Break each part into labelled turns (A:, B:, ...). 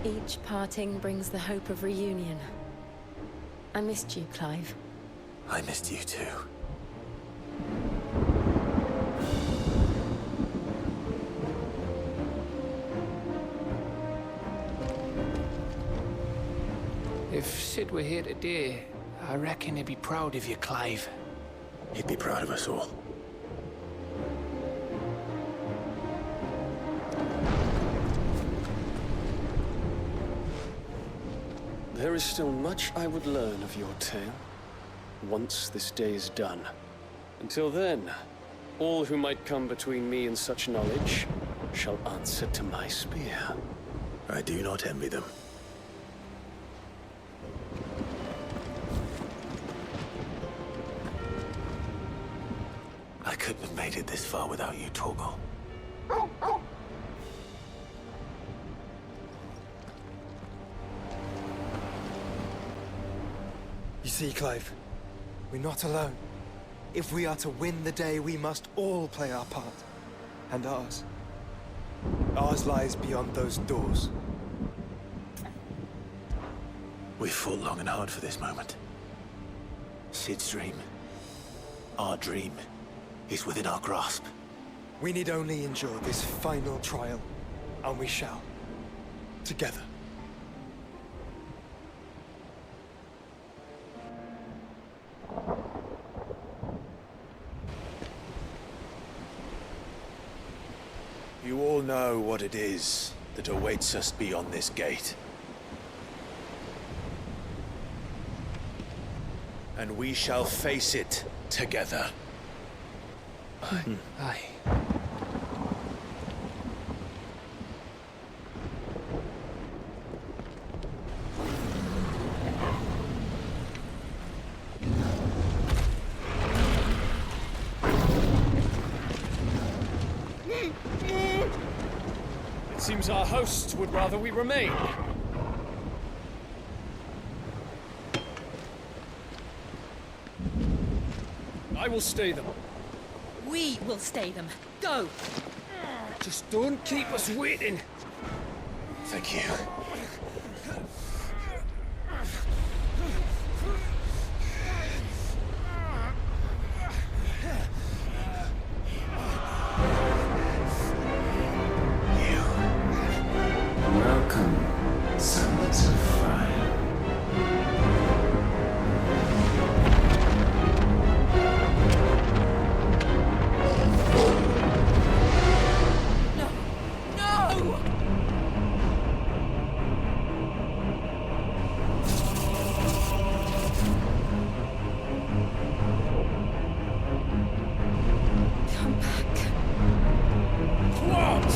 A: Each parting brings the hope of reunion. I missed you, Clive.
B: I missed you too.
C: If Sid were here today, I reckon he'd be proud of you, Clive.
B: He'd be proud of us all.
D: There is still much I would learn of your tale, once this day is done. Until then, all who might come between me and such knowledge shall answer to my spear.
B: I do not envy them. I couldn't have made it this far without you, Torgal.
E: You see, Clive, we're not alone. If we are to win the day, we must all play our part. And ours. Ours lies beyond those doors.
B: We've fought long and hard for this moment. Sid's dream, our dream, is within our grasp.
E: We need only endure this final trial, and we shall. Together.
B: You all know what it is that awaits us beyond this gate. And we shall face it together.
C: Aye.
D: It seems our hosts would rather we remain. I will stay them.
F: We will stay them. Go!
D: Just don't keep us waiting.
B: Thank you.
G: Welcome, sons of fire.
F: No! No!
A: Come back.
D: What?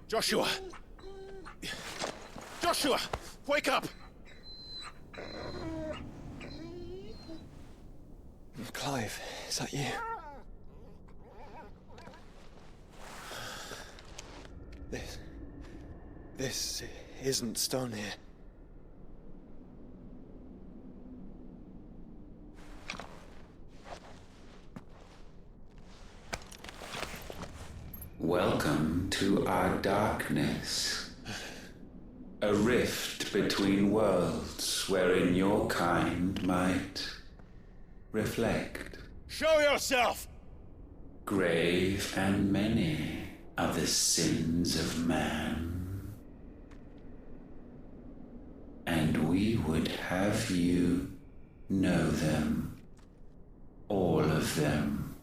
B: Joshua! Joshua! Wake up!
E: Clive, is that you? This isn't stone here.
G: Welcome to our darkness. A rift between worlds wherein your kind might reflect.
B: Show yourself!
G: Grave and many are the sins of man. And we would have you know them, all of them.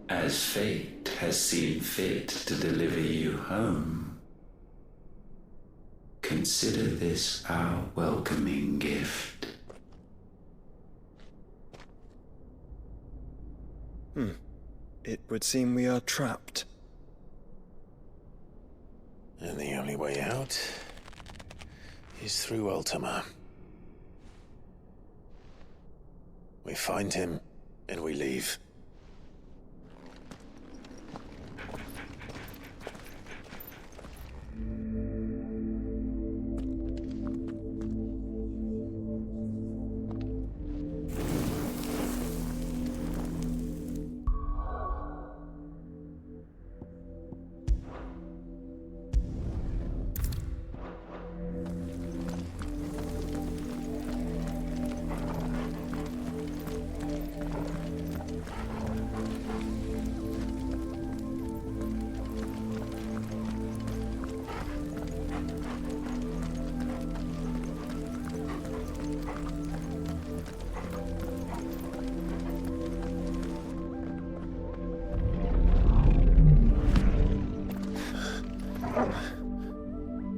G: As fate has seen fit to deliver you home, consider this our welcoming gift.
E: It would seem we are trapped.
B: And the only way out is through Ultima. We find him, and we leave.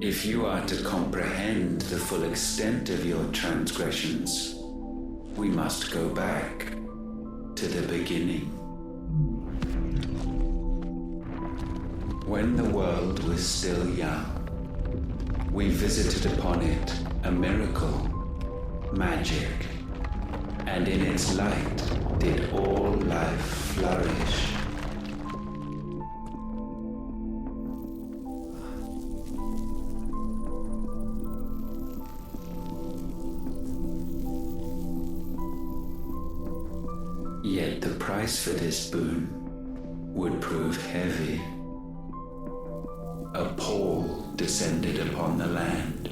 G: If you are to comprehend the full extent of your transgressions, we must go back to the beginning. When the world was still young, we visited upon it a miracle, magic, and in its light did all life flourish. Yet the price for this boon would prove heavy. A pall descended upon the land,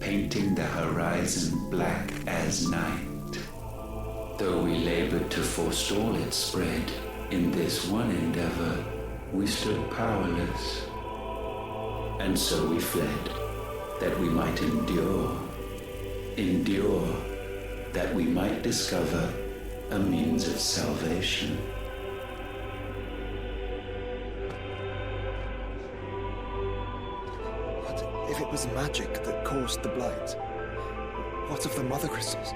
G: painting the horizon black as night. Though we labored to forestall its spread, in this one endeavor we stood powerless. And so we fled, that we might endure, that we might discover a means of salvation.
E: What if it was magic that caused the blight? What of the mother crystals?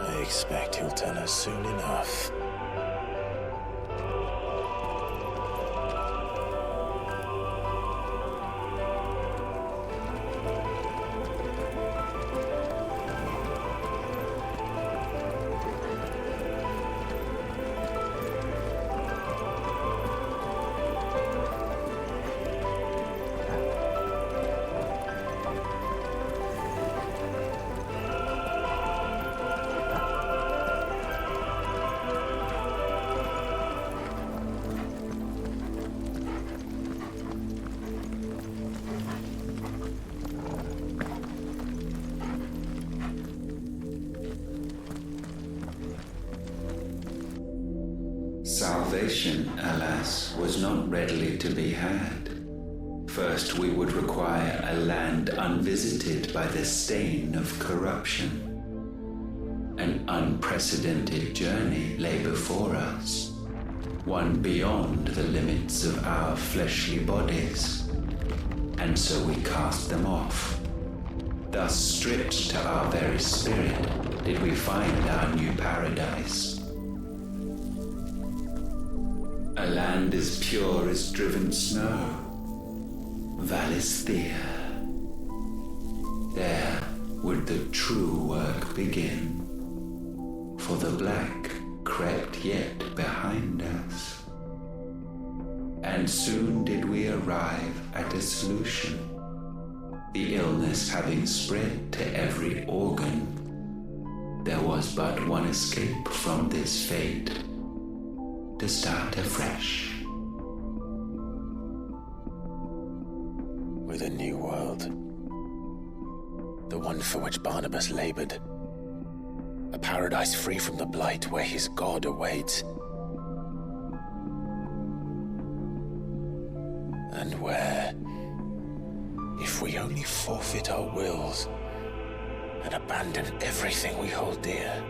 B: I expect he'll tell us soon enough.
G: Salvation, alas, was not readily to be had. First, we would require a land unvisited by the stain of corruption. An unprecedented journey lay before us, one beyond the limits of our fleshly bodies. And so we cast them off. Thus, stripped to our very spirit, did we find our new paradise. A land as pure as driven snow, Valisthea. There would the true work begin, for the black crept yet behind us. And soon did we arrive at a solution, the illness having spread to every organ. There was but one escape from this fate, to start afresh.
B: With a new world. The one for which Barnabas labored. A paradise free from the blight where his God awaits. And where, if we only forfeit our wills and abandon everything we hold dear,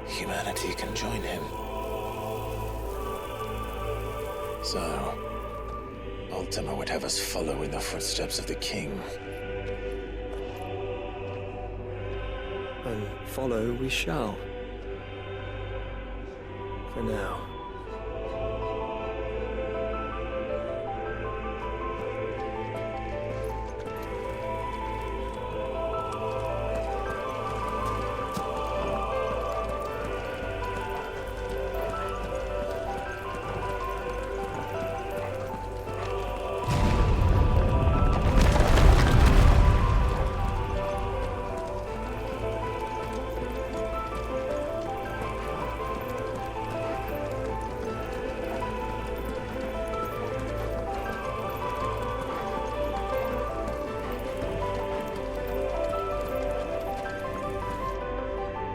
B: humanity can join him. So, Ultima would have us follow in the footsteps of the king,
D: follow we shall. For now.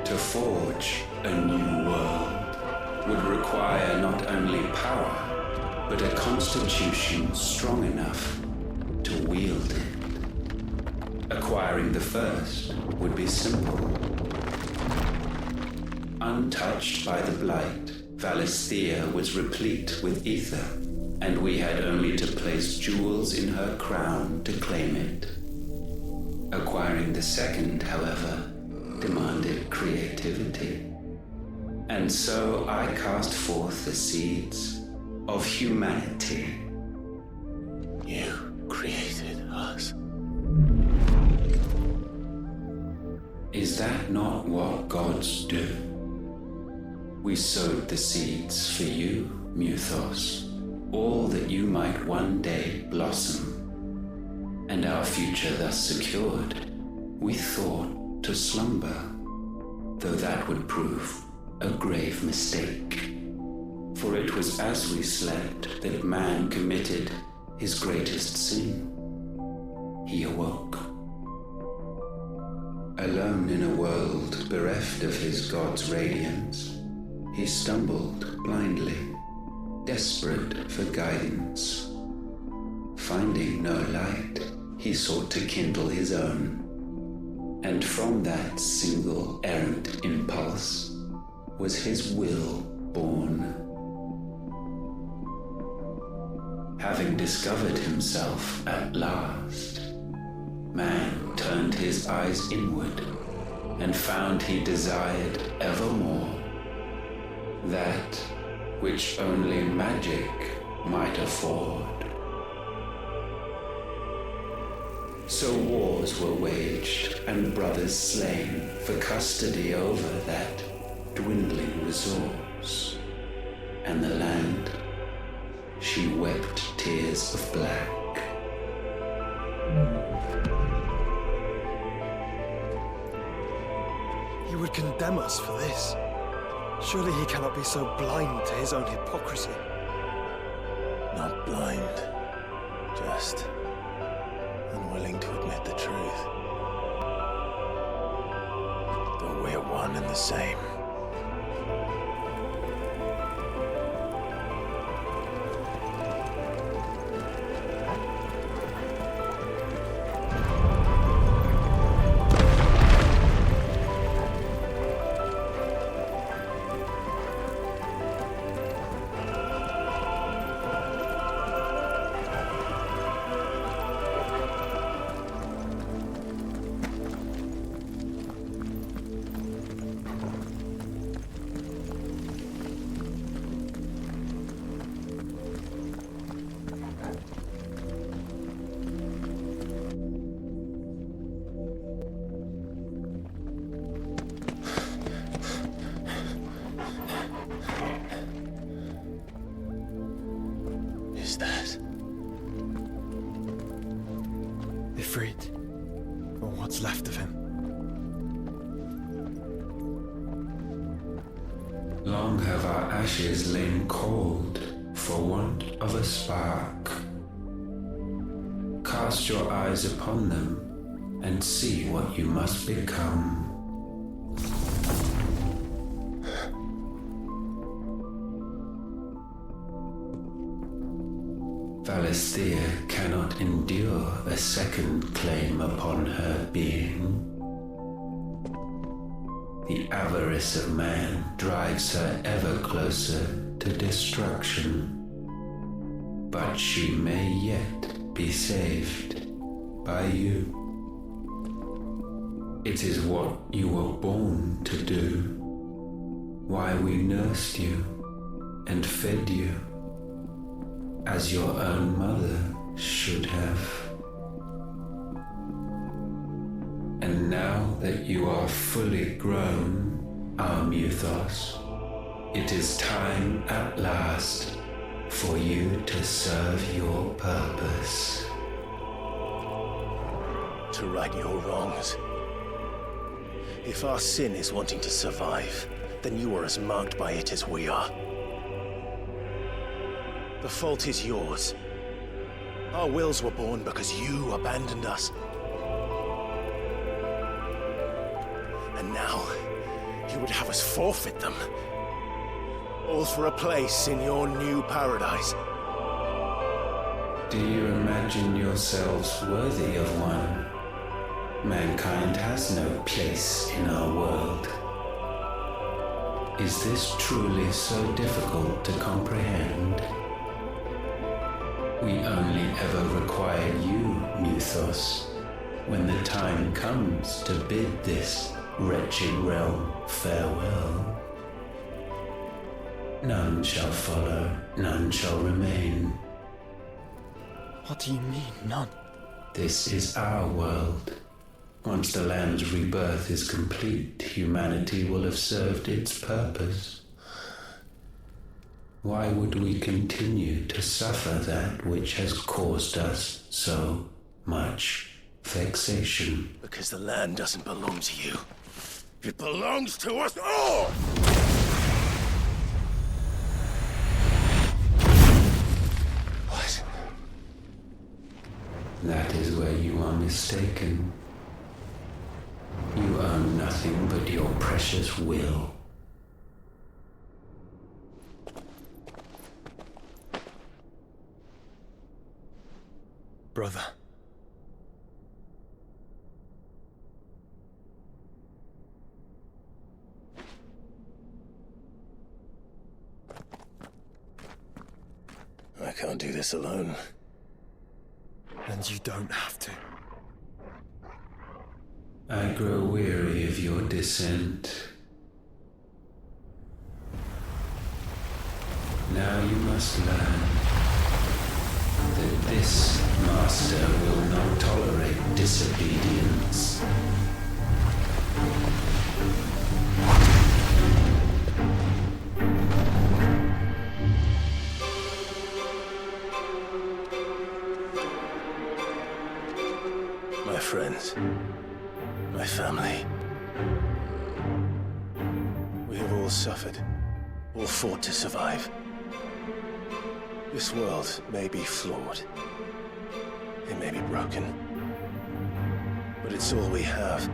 G: To forge a new world would require not only power, but a constitution strong enough to wield it. Acquiring the first would be simple. Untouched by the blight, Valisthea was replete with ether, and we had only to place jewels in her crown to claim it. Acquiring the second, however, demanded creativity. And so I cast forth the seeds of humanity.
B: You created us.
G: Is that not what gods do? We sowed the seeds for you, Muthos, all that you might one day blossom. And our future thus secured, we thought to slumber, though that would prove a grave mistake. For it was as we slept that man committed his greatest sin. He awoke. Alone in a world bereft of his god's radiance, he stumbled blindly, desperate for guidance. Finding no light, he sought to kindle his own. And from that single errant impulse was his will born. Having discovered himself at last, man turned his eyes inward and found he desired evermore that which only magic might afford. So wars were waged and brothers slain for custody over that dwindling resource. And the land, she wept tears of black.
E: He would condemn us for this. Surely he cannot be so blind to his own hypocrisy.
B: Not blind, just unwilling to admit the truth. Though we're one and the same.
E: Ifrit, or what's left of him.
G: Long have our ashes lain cold for want of a spark. Cast your eyes upon them and see what you must become. Valisthea cannot endure a second claim upon her being. The avarice of man drives her ever closer to destruction. But she may yet be saved by you. It is what you were born to do. Why we nursed you and fed you as your own mother should have. And now that you are fully grown, our Muthos, it is time at last for you to serve your purpose.
B: To right your wrongs. If our sin is wanting to survive, then you are as marked by it as we are. The fault is yours. Our wills were born because you abandoned us. And now, you would have us forfeit them. All for a place in your new paradise.
G: Do you imagine yourselves worthy of one? Mankind has no place in our world. Is this truly so difficult to comprehend? We only ever require you, Muthos, when the time comes to bid this wretched realm farewell. None shall follow, none shall remain.
E: What do you mean, none?
G: This is our world. Once the land's rebirth is complete, humanity will have served its purpose. Why would we continue to suffer that which has caused us so much vexation?
B: Because the land doesn't belong to you. It belongs to us all! What?
G: That is where you are mistaken. You own nothing but your precious will.
E: Brother.
B: I can't do this alone.
E: And you don't have to.
G: I grow weary of your dissent. Now you must learn that this master will not tolerate disobedience.
B: My friends, my family. We have all suffered, all fought to survive. This world may be flawed. It may be broken. But it's all we have.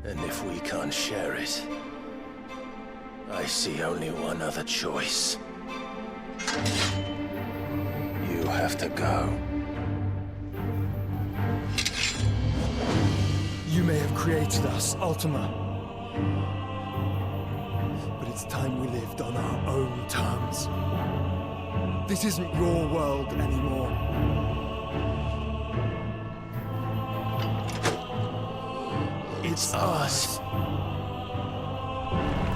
B: And if we can't share it, I see only one other choice. You have to go.
E: You may have created us, Ultima. But it's time we lived on our own terms. This isn't your world anymore. It's ours.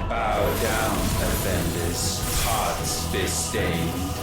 G: Bow down, offenders, hearts disdained.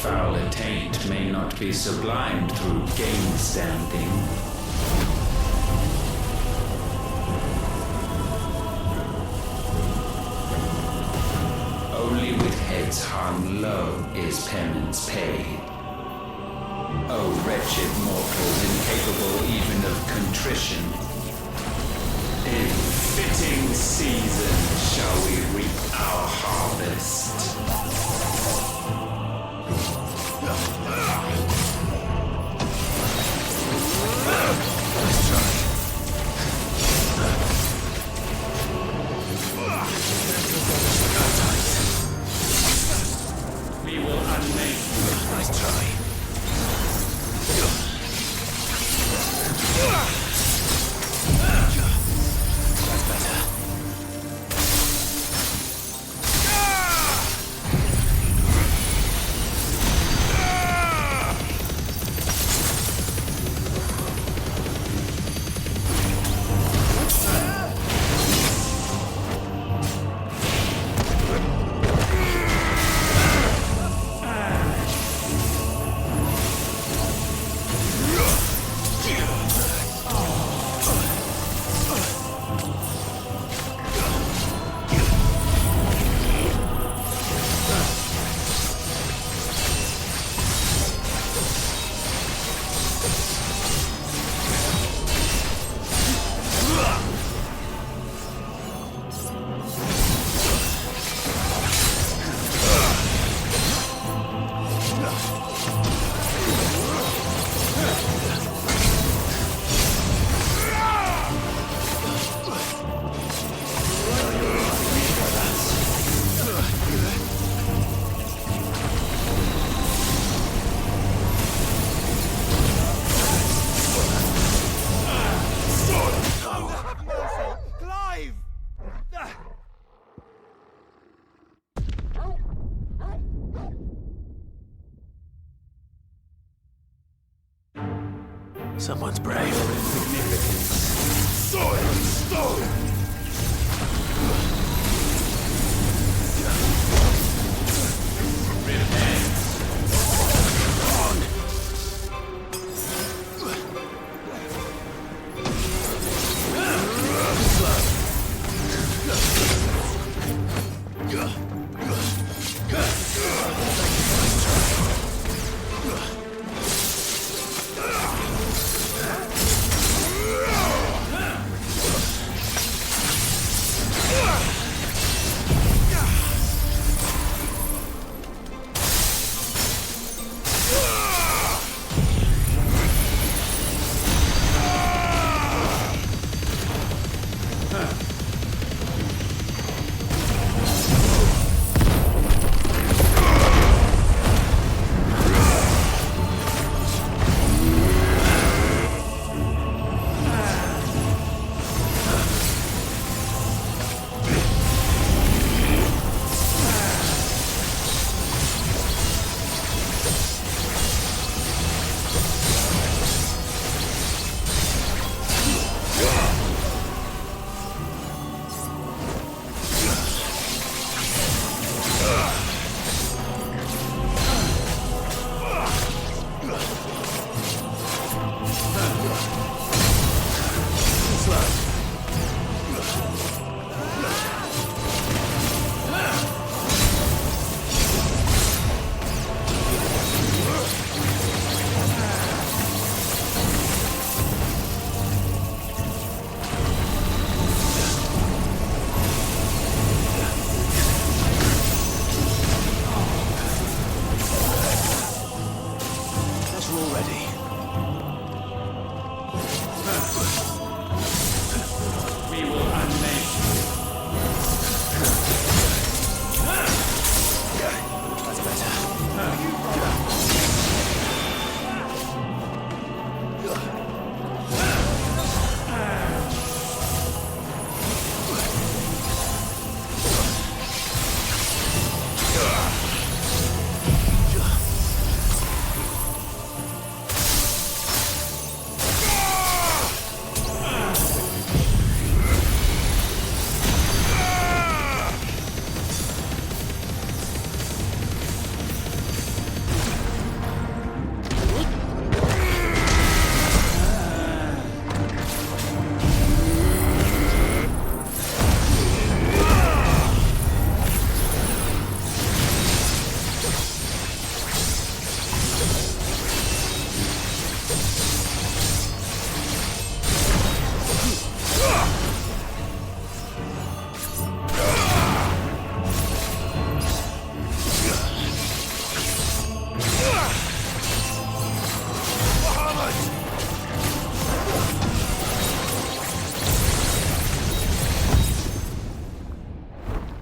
G: foul attaint may not be sublimed through game standing. Only with heads hung low is penance paid. O wretched mortal, incapable even of contrition, in fitting season shall we reap our harvest. We will unmake. Nice try. That's better.
B: Someone's brave.
H: Sword! Stone!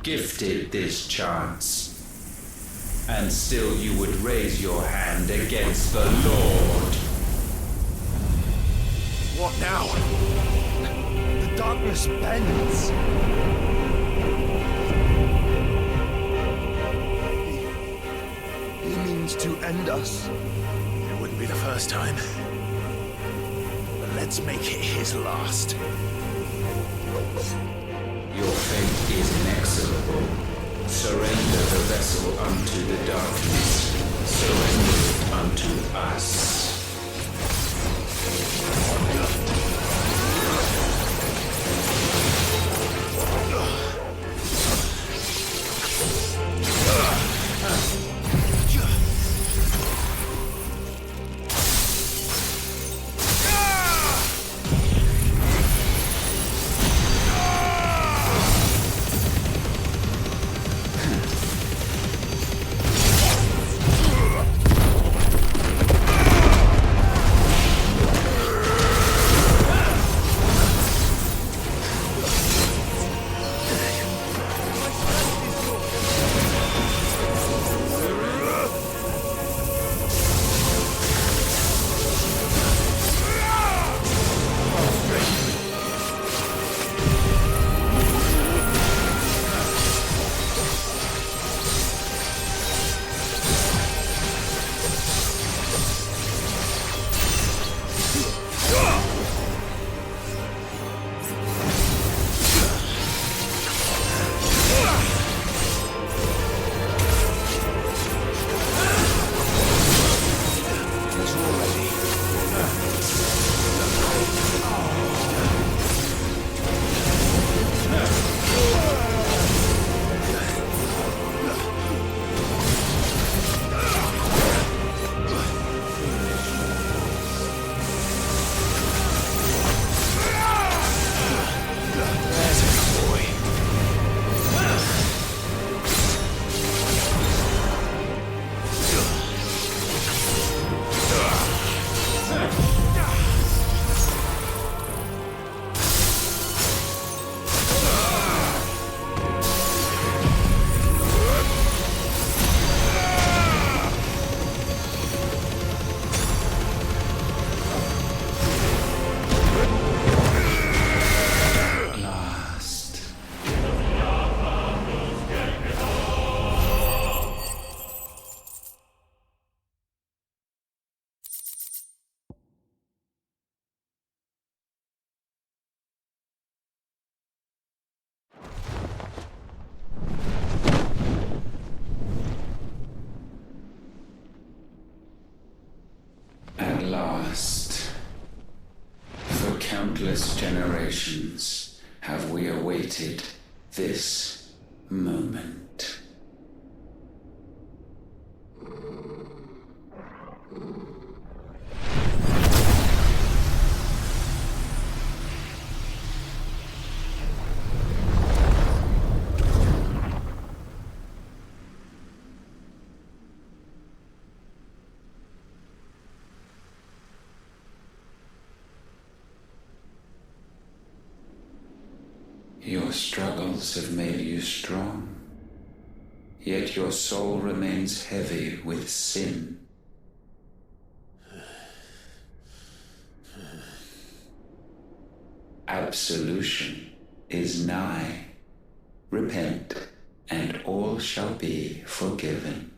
G: gifted this chance. And still you would raise your hand against the Lord.
E: What now? The darkness bends. He means to end us.
B: It wouldn't be the first time. But let's make it his last.
G: Your fate is inexorable. Surrender the vessel unto the darkness. Surrender it unto us. At last, for countless generations, have we awaited this moment. Your struggles have made you strong, yet your soul remains heavy with sin. Absolution is nigh. Repent, and all shall be forgiven.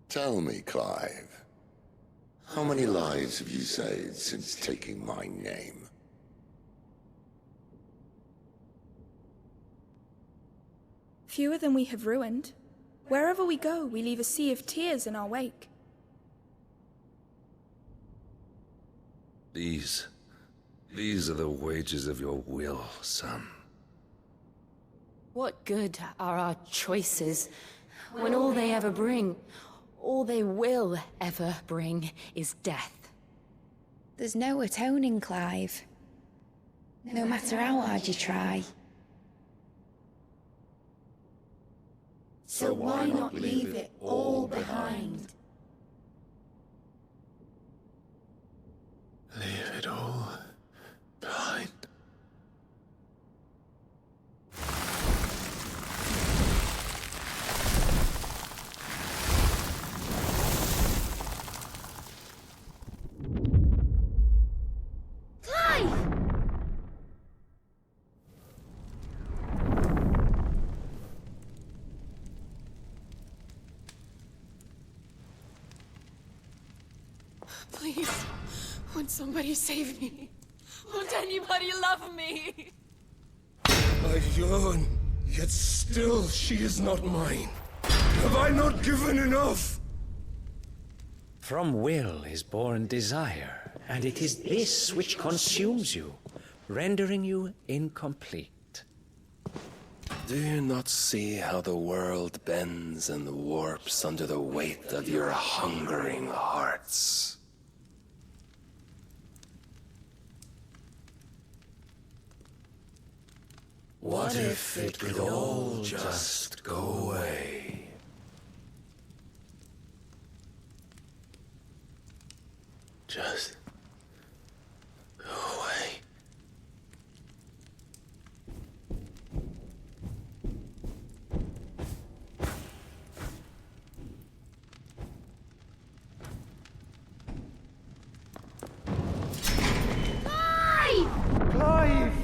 H: Tell me, Clive, how many lives have you saved since taking my name? Fewer than we have ruined. Wherever we go, we leave a sea of tears in our wake.
I: These are the wages of your will, son.
A: What good are our choices when all they ever bring, all they will ever bring, is death?
J: There's no atoning, Clive. No matter how hard you try. So why not leave it all behind?
B: Leave it all behind.
A: Please, won't somebody save me? Won't anybody love me?
B: I yearn, yet still she is not mine. Have I not given enough?
K: From will is born desire, and it is this which consumes you, rendering you incomplete.
B: Do you not see how the world bends and warps under the weight of your hungering hearts? What if it could all just go away? Just go away.
E: Clive!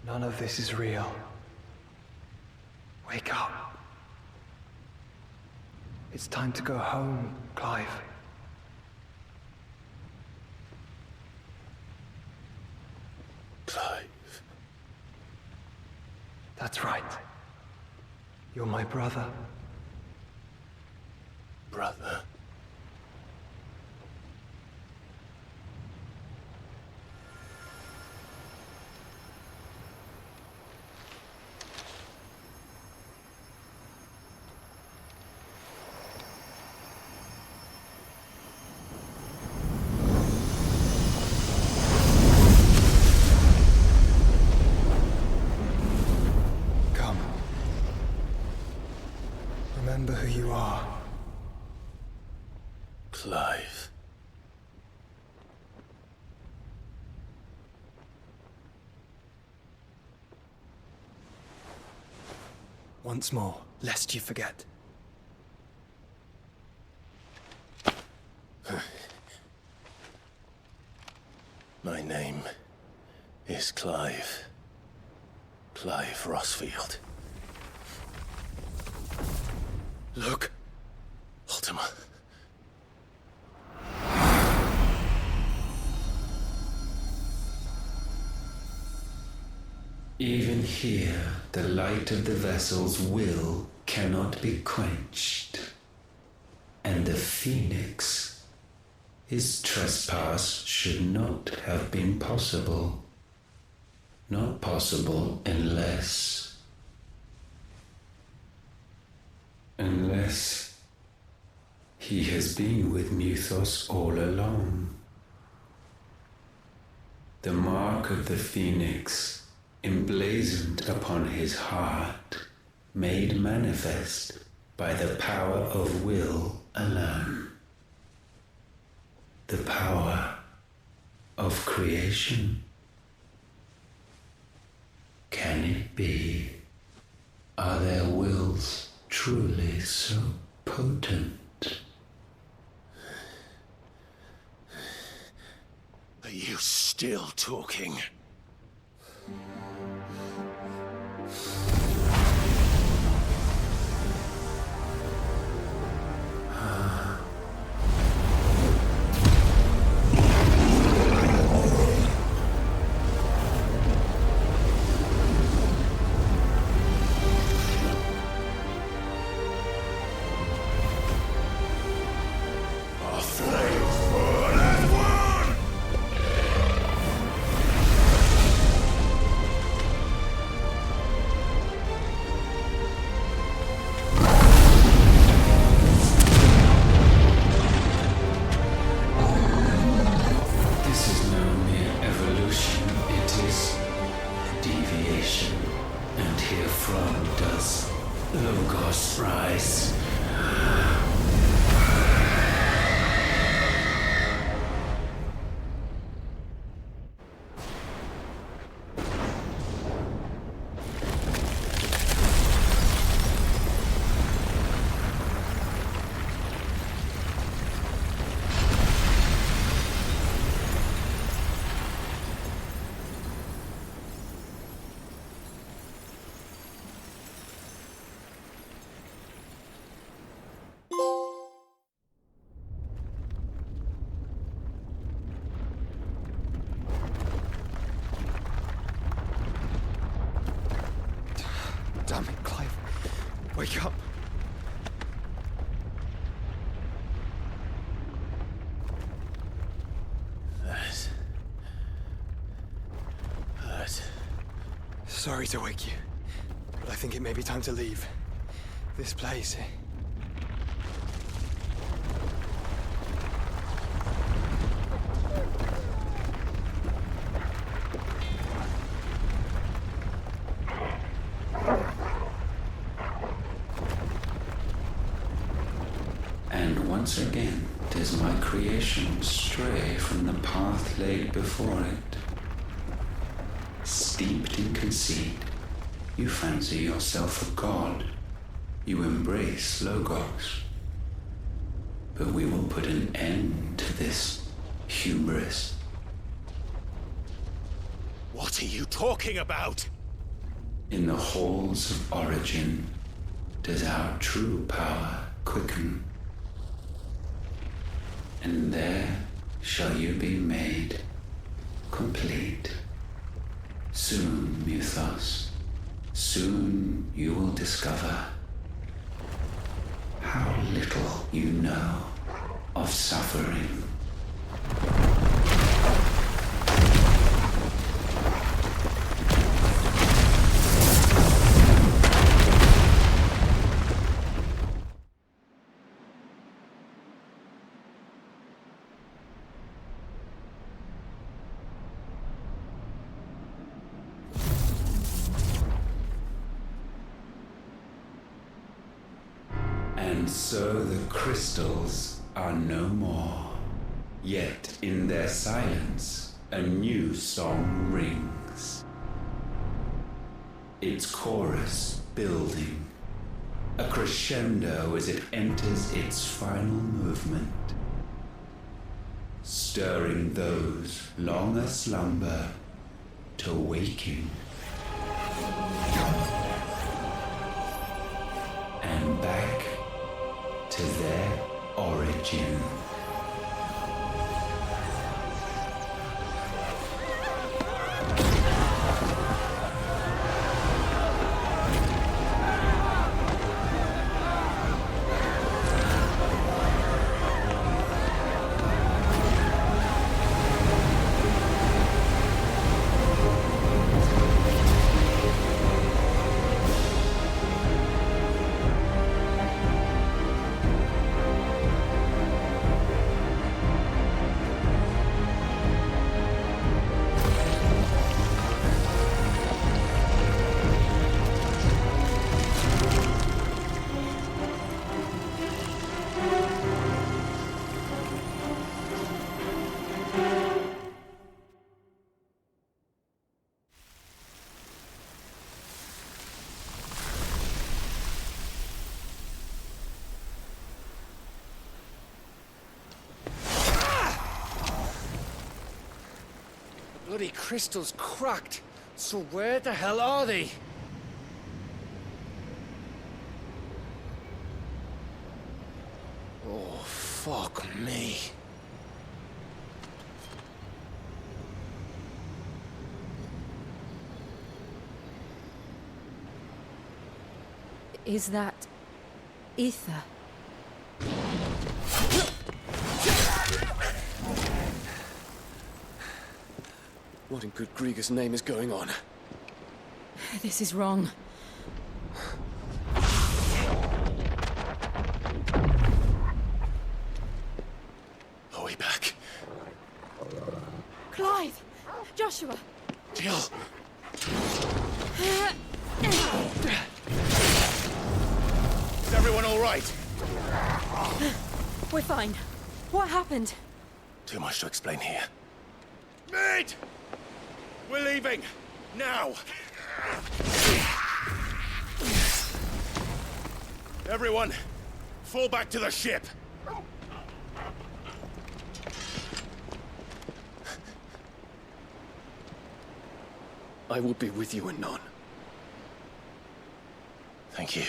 E: None of this is real. Wake up. It's time to go home, Clive.
B: Clive.
E: That's right. You're my brother.
B: Brother.
E: Come. Remember who you are.
B: Clive.
E: Once more, lest you forget.
B: My name is Clive. Clive Rossfield. Look, Ultima.
G: Even here, the light of the vessel's will cannot be quenched. And the Phoenix, his trespass should not have been possible. Not possible unless he has been with Muthos all along. The mark of the Phoenix, emblazoned upon his heart, made manifest by the power of will alone. The power of creation. Can it be? Are their wills truly so potent?
B: Are you still talking?
E: Damn it, Clive. Wake up.
B: That.
E: Sorry to wake you, but I think it may be time to leave. This place.
G: And once again does my creation stray from the path laid before it. Steeped in conceit, you fancy yourself a god. You embrace Logos. But we will put an end to this hubris.
B: What are you talking about?
G: In the halls of origin does our true power quicken. And there shall you be made complete. Soon, Mythos, soon you will discover how little you know of suffering. And so the crystals are no more. Yet in their silence, a new song rings. Its chorus building, a crescendo as it enters its final movement, stirring those long aslumber to waking. And back to their origin.
C: bloody crystal's cracked. So where the hell are they? Oh, fuck me.
A: Is that ether?
D: What in good Grieger's name is going on?
A: This is wrong.
B: Are we back?
A: Clive! Joshua!
B: Jill! Is everyone all right?
A: We're fine. What happened?
B: Too much to explain here.
L: Mate! We're leaving! Now! Everyone, fall back to the ship!
D: I will be with you anon.
B: Thank you.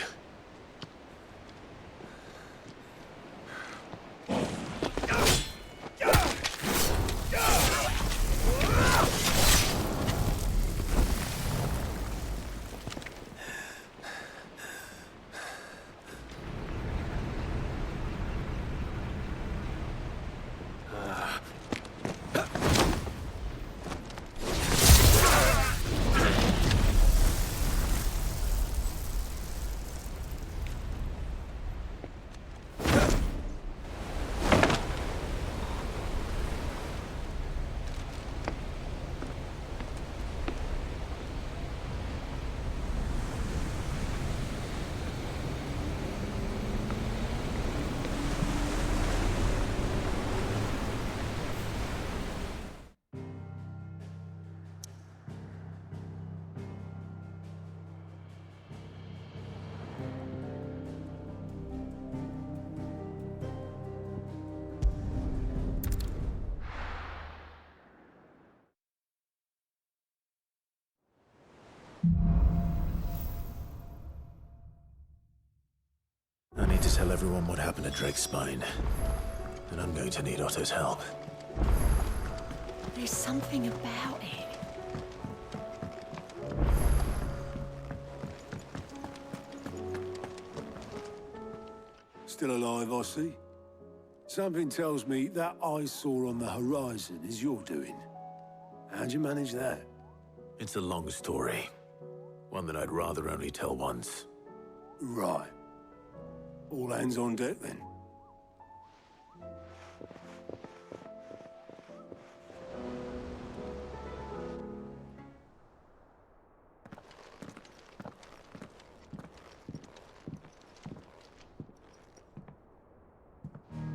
B: I need to tell everyone what happened to Drake's spine. And I'm going to need Otto's help.
A: There's something about it.
M: Still alive, I see. Something tells me that eyesore on the horizon is your doing. How'd you manage that?
B: It's a long story. One that I'd rather only tell once.
M: Right. All hands on deck, then.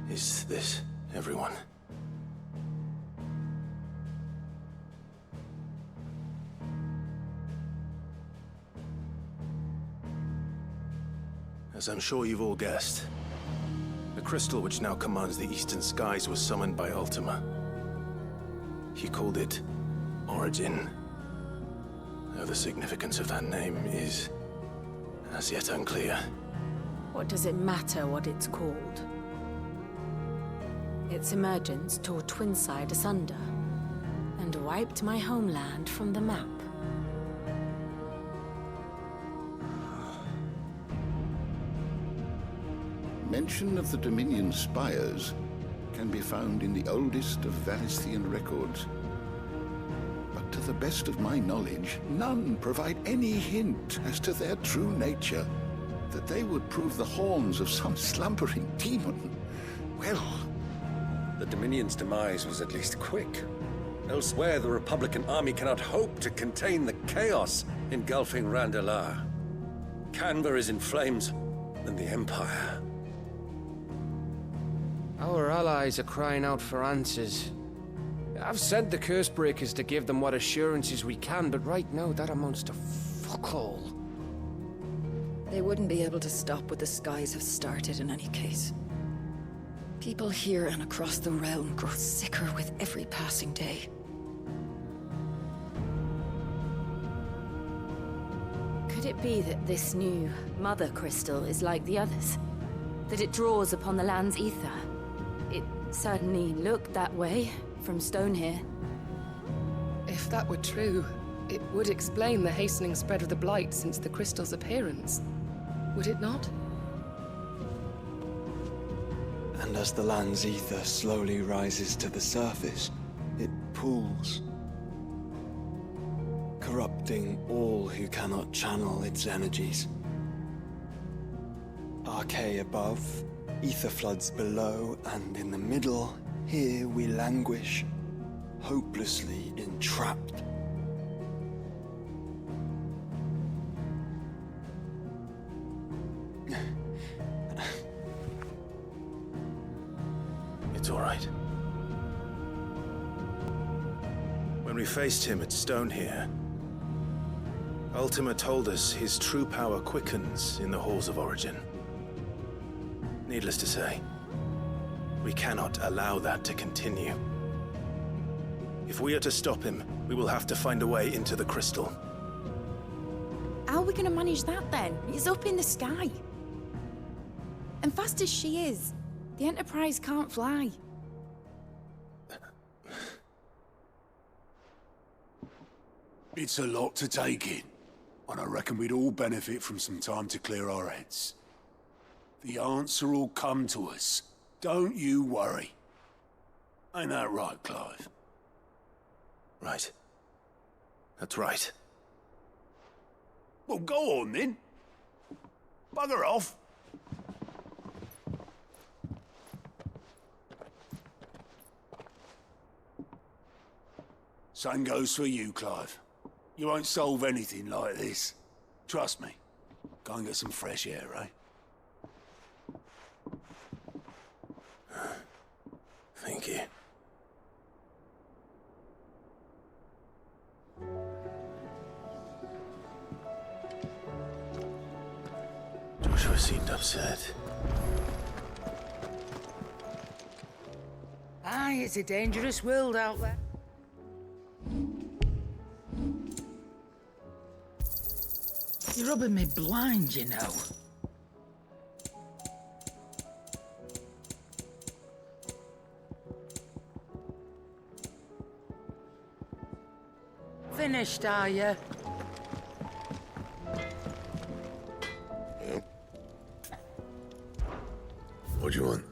B: Is this everyone? As I'm sure you've all guessed, the crystal which now commands the eastern skies was summoned by Ultima. He called it Origin. Though the significance of that name is as yet unclear.
A: What does it matter what it's called? Its emergence tore Twinside asunder and wiped my homeland from the map.
N: Mention of the Dominion spires can be found in the oldest of Valisthian records. But to the best of my knowledge, none provide any hint as to their true nature. That they would prove the horns of some slumbering demon. Well,
L: the Dominion's demise was at least quick. Elsewhere, the Republican army cannot hope to contain the chaos engulfing Randalar. Canberra is in flames, and the Empire.
C: Our allies are crying out for answers. I've sent the Cursebreakers to give them what assurances we can, but right now that amounts to fuck all.
O: They wouldn't be able to stop what the skies have started in any case. People here and across the realm grow sicker with every passing day.
A: Could it be that this new mother crystal is like the others? That it draws upon the land's ether? It certainly looked that way from stone here.
P: If that were true, it would explain the hastening spread of the blight since the crystal's appearance. Would it not?
E: And as the land's ether slowly rises to the surface, it pools, corrupting all who cannot channel its energies. Archay above, ether floods below, and in the middle, here we languish, hopelessly entrapped.
B: It's all right. When we faced him at Stone here, Ultima told us his true power quickens in the Halls of Origin. Needless to say, we cannot allow that to continue. If we are to stop him, we will have to find a way into the crystal.
H: How are we gonna manage that then? It's up in the sky. And fast as she is, the Enterprise can't fly.
M: It's a lot to take in, and I reckon we'd all benefit from some time to clear our heads. The answer will come to us. Don't you worry. Ain't that right, Clive?
B: Right. That's right.
M: Well, go on then. Bugger off. Same goes for you, Clive. You won't solve anything like this. Trust me. Go and get some fresh air, eh?
B: Thank you. Joshua seemed upset.
Q: Aye, it's a dangerous world out there. You're rubbing me blind, you know. Finished, are you?
B: Yep. What do you want?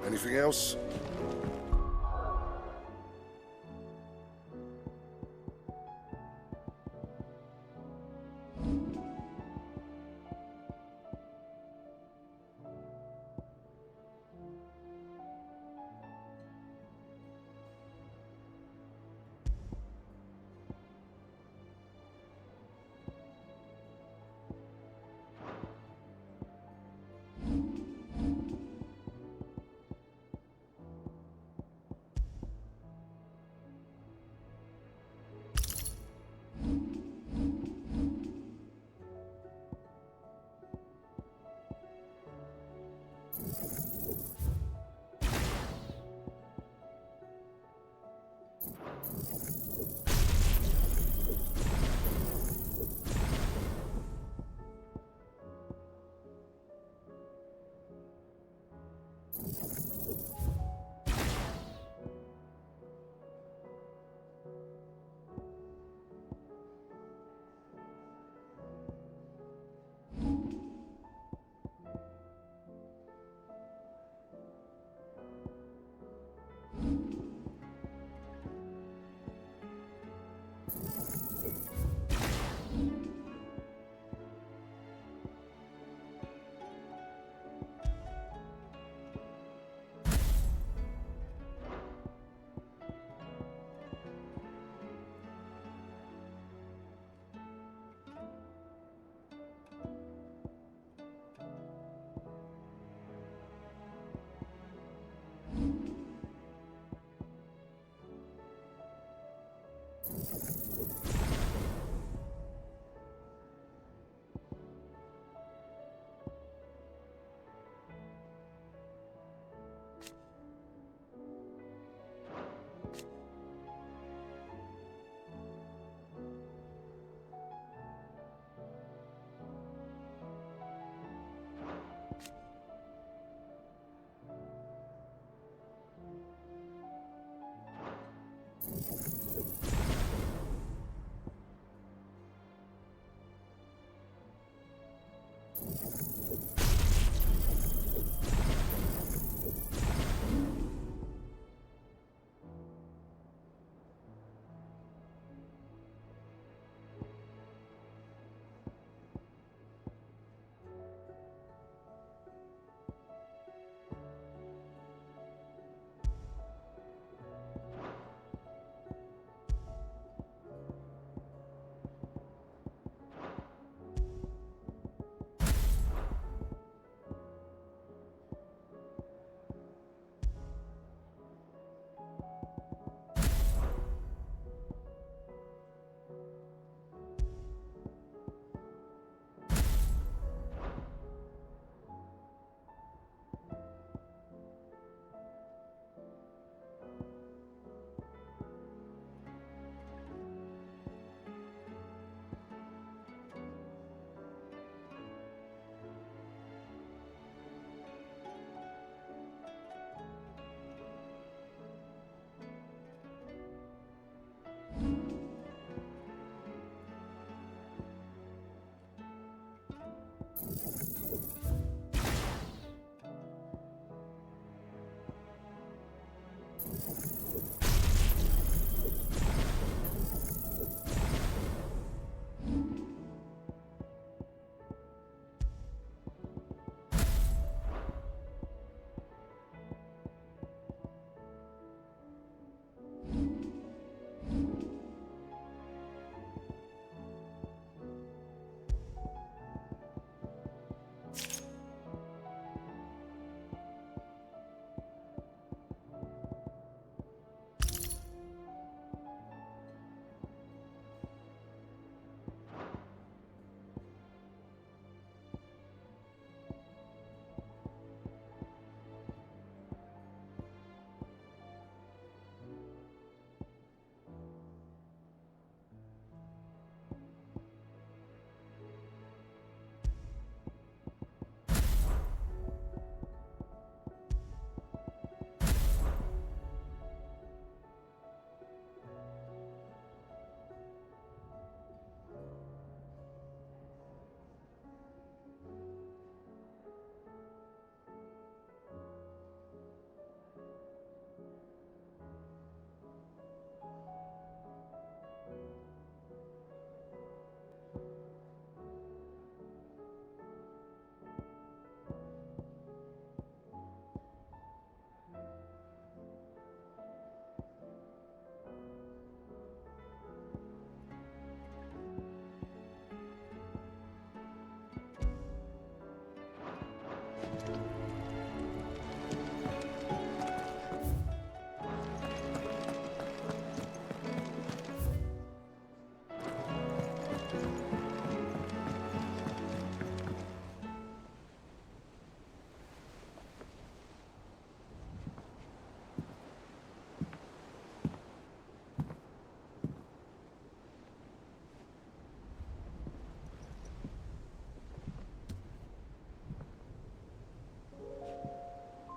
L: Anything else?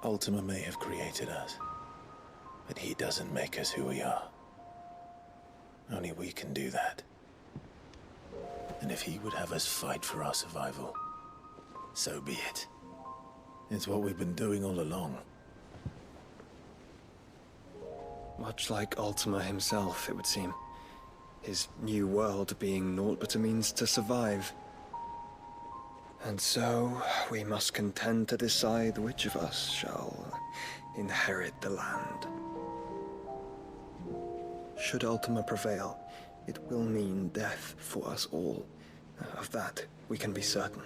B: Ultima may have created us, but he doesn't make us who we are. Only we can do that. And if he would have us fight for our survival, so be it. It's what we've been doing all along.
D: Much like Ultima himself, it would seem. His new world being naught but a means to survive. And so, we must contend to decide which of us shall inherit the land. Should Ultima prevail, it will mean death for us all. Of that, we can be certain.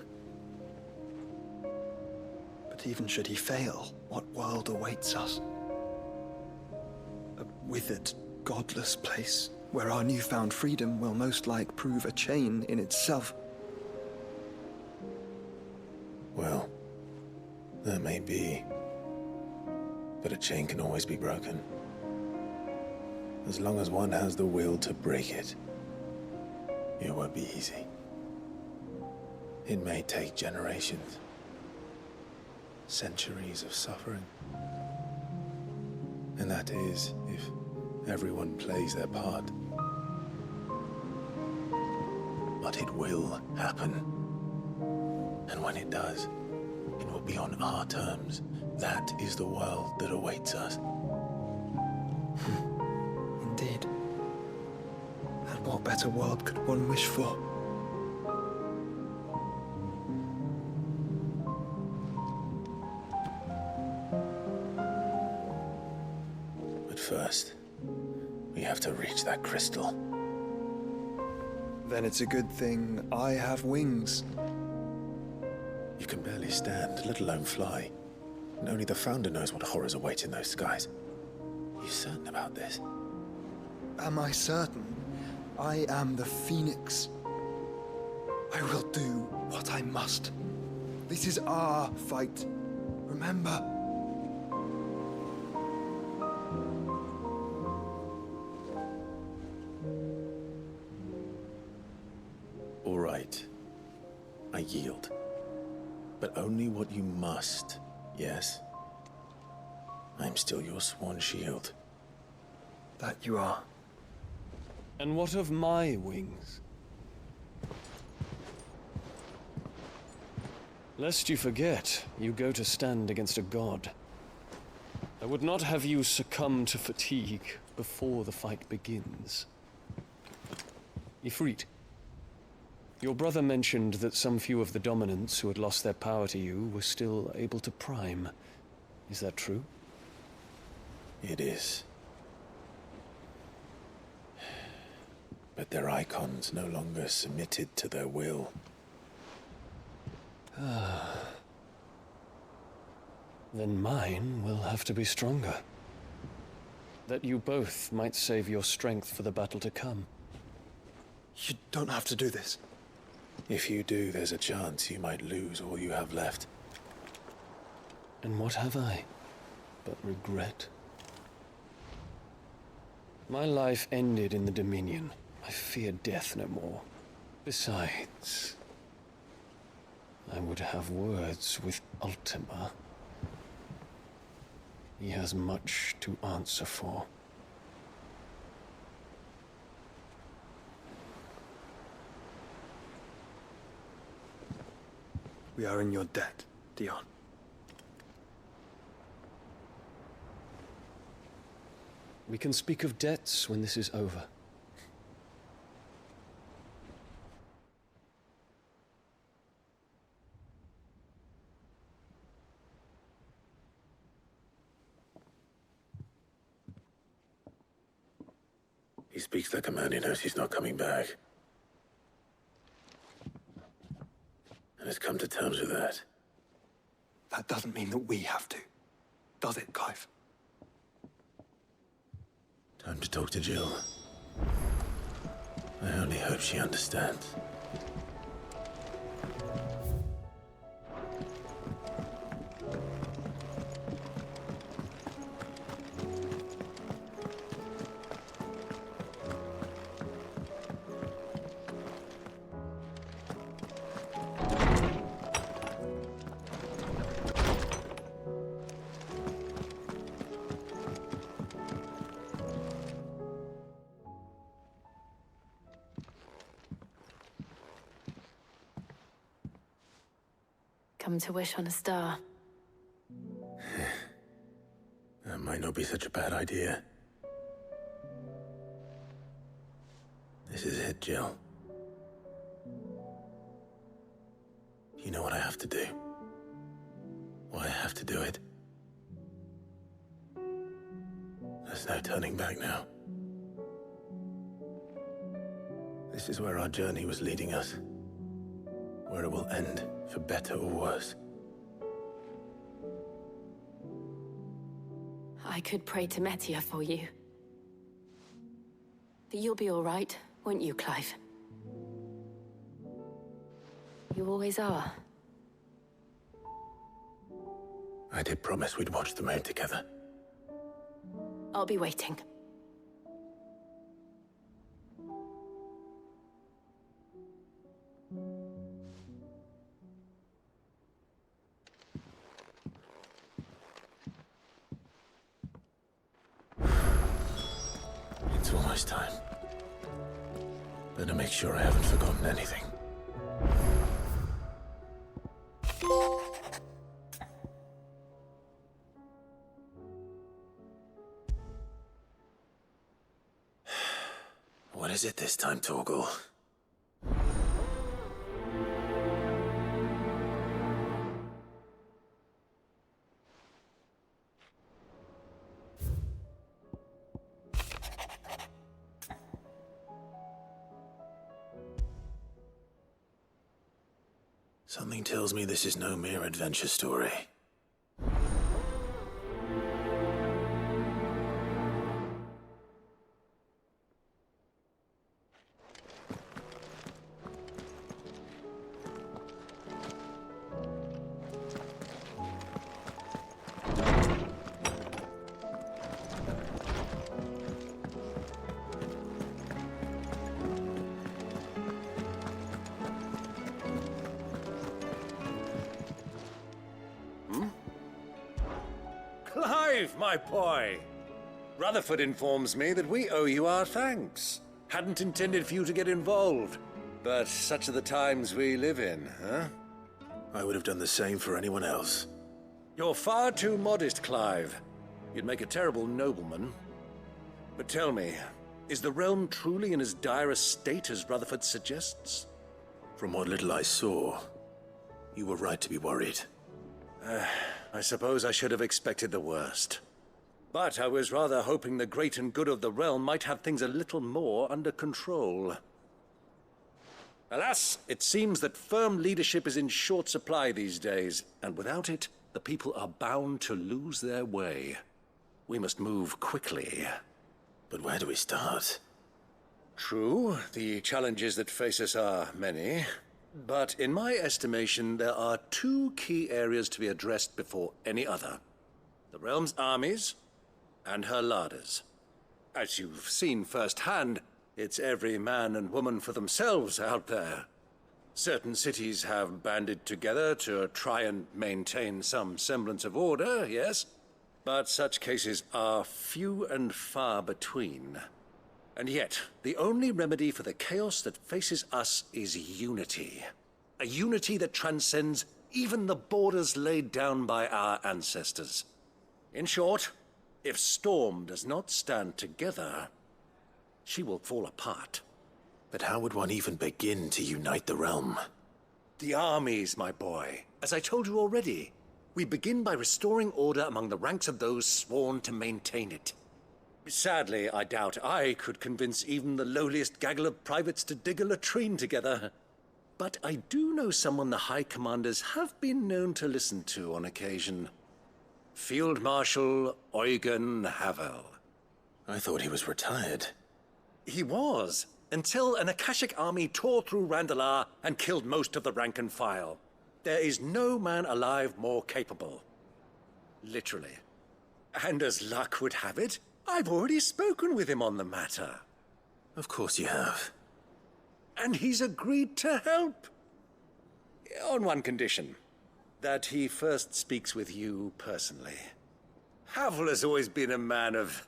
D: But even should he fail, what world awaits us? A withered, godless place, where our newfound freedom will most like prove a chain in itself.
B: Well, that may be. But a chain can always be broken. As long as one has the will to break it, it won't be easy. It may take generations, centuries of suffering. And that is, if Everyone plays their part. But it will happen. And when it does, it will be on our terms. That is the world that awaits us.
E: Indeed. And what better world could one wish for?
B: But first, we have to reach that crystal.
E: Then it's a good thing I have wings.
B: You can barely stand, let alone fly. And only the Founder knows what horrors await in those skies. Are you certain about this?
E: Am I certain? I am the Phoenix. I will do what I must. This is our fight. Remember?
B: All right. I yield. But only what you must, yes? I'm still your sworn shield.
E: That you are.
D: And what of my wings? Lest you forget, you go to stand against a god. I would not have you succumb to fatigue before the fight begins. Ifrit, your brother mentioned that some few of the dominants who had lost their power to you were still able to prime. Is that true?
B: It is. But their icons no longer submitted to their will.
D: Then mine will have to be stronger. That you both might save your strength for the battle to come.
E: You don't have to do this.
B: If you do, there's a chance you might lose all you have left.
D: And what have I but regret? My life ended in the Dominion. I fear death no more. Besides, I would have words with Ultima. He has much to answer for.
E: We are in your debt, Dion.
D: We can speak of debts when this is over.
B: He speaks like a man who knows he's not coming back. And has come to terms with that.
E: That doesn't mean that we have to, does it, Clive?
B: Time to talk to Jill. I only hope she understands.
A: Come to wish on a star.
B: That might not be such a bad idea. This is it, Jill. You know what I have to do. Why I have to do it. There's no turning back now. This is where our journey was leading us. Where it will end, for better or worse.
A: I could pray to Metia for you. But you'll be all right, won't you, Clive? You always are.
B: I did promise we'd watch the moon together.
A: I'll be waiting.
B: time. Better make sure I haven't forgotten anything. What is it this time, Torgal? Something tells me this is no mere adventure story.
L: Clive, my boy! Rutherford informs me that we owe you our thanks. Hadn't intended for you to get involved, but such are the times we live in, huh?
B: I would have done the same for anyone else.
L: You're far too modest, Clive. You'd make a terrible nobleman. But tell me, is the realm truly in as dire a state as Rutherford suggests?
B: From what little I saw, you were right to be worried.
L: I suppose I should have expected the worst. But I was rather hoping the great and good of the realm might have things a little more under control. Alas, it seems that firm leadership is in short supply these days, and without it, the people are bound to lose their way. We must move quickly.
B: But where do we start?
L: True, the challenges that face us are many. But in my estimation, there are two key areas to be addressed before any other. The realm's armies and her larders. As you've seen firsthand, it's every man and woman for themselves out there. Certain cities have banded together to try and maintain some semblance of order, yes? But such cases are few and far between. And yet, the only remedy for the chaos that faces us is unity. A unity that transcends even the borders laid down by our ancestors. In short, if Storm does not stand together, she will fall apart.
B: But how would one even begin to unite the realm?
L: The armies, my boy. As I told you already, we begin by restoring order among the ranks of those sworn to maintain it. Sadly, I doubt I could convince even the lowliest gaggle of privates to dig a latrine together. But I do know someone the High Commanders have been known to listen to on occasion. Field Marshal Eugen Havel.
B: I thought he was retired.
L: He was, until an Akashic army tore through Randalar and killed most of the rank and file. There is no man alive more capable. Literally. And as luck would have it, I've already spoken with him on the matter.
B: Of course you have.
L: And he's agreed to help. On one condition. That he first speaks with you personally. Havel has always been a man of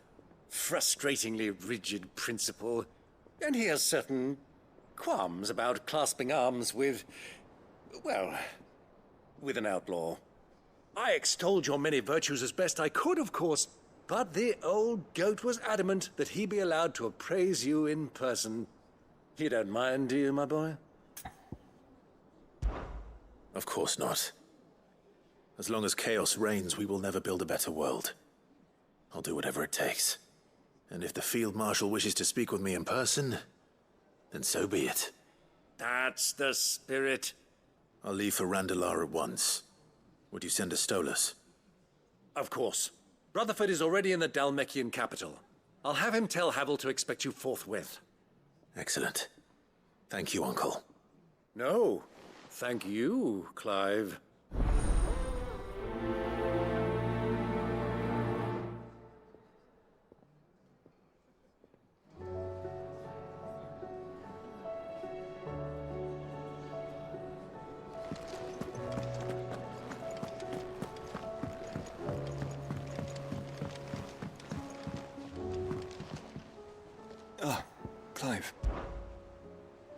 L: frustratingly rigid principle, and he has certain qualms about clasping arms with, well, with an outlaw. I extolled your many virtues as best I could, of course, but the old goat was adamant that he be allowed to appraise you in person. You don't mind, do you, my boy?
B: Of course not. As long as chaos reigns, we will never build a better world. I'll do whatever it takes. And if the Field Marshal wishes to speak with me in person, then so be it.
L: That's the spirit.
B: I'll leave for Randalar at once. Would you send a Stolas?
L: Of course. Rutherford is already in the Dalmekian capital. I'll have him tell Havel to expect you forthwith.
B: Excellent. Thank you, Uncle.
L: No, thank you, Clive.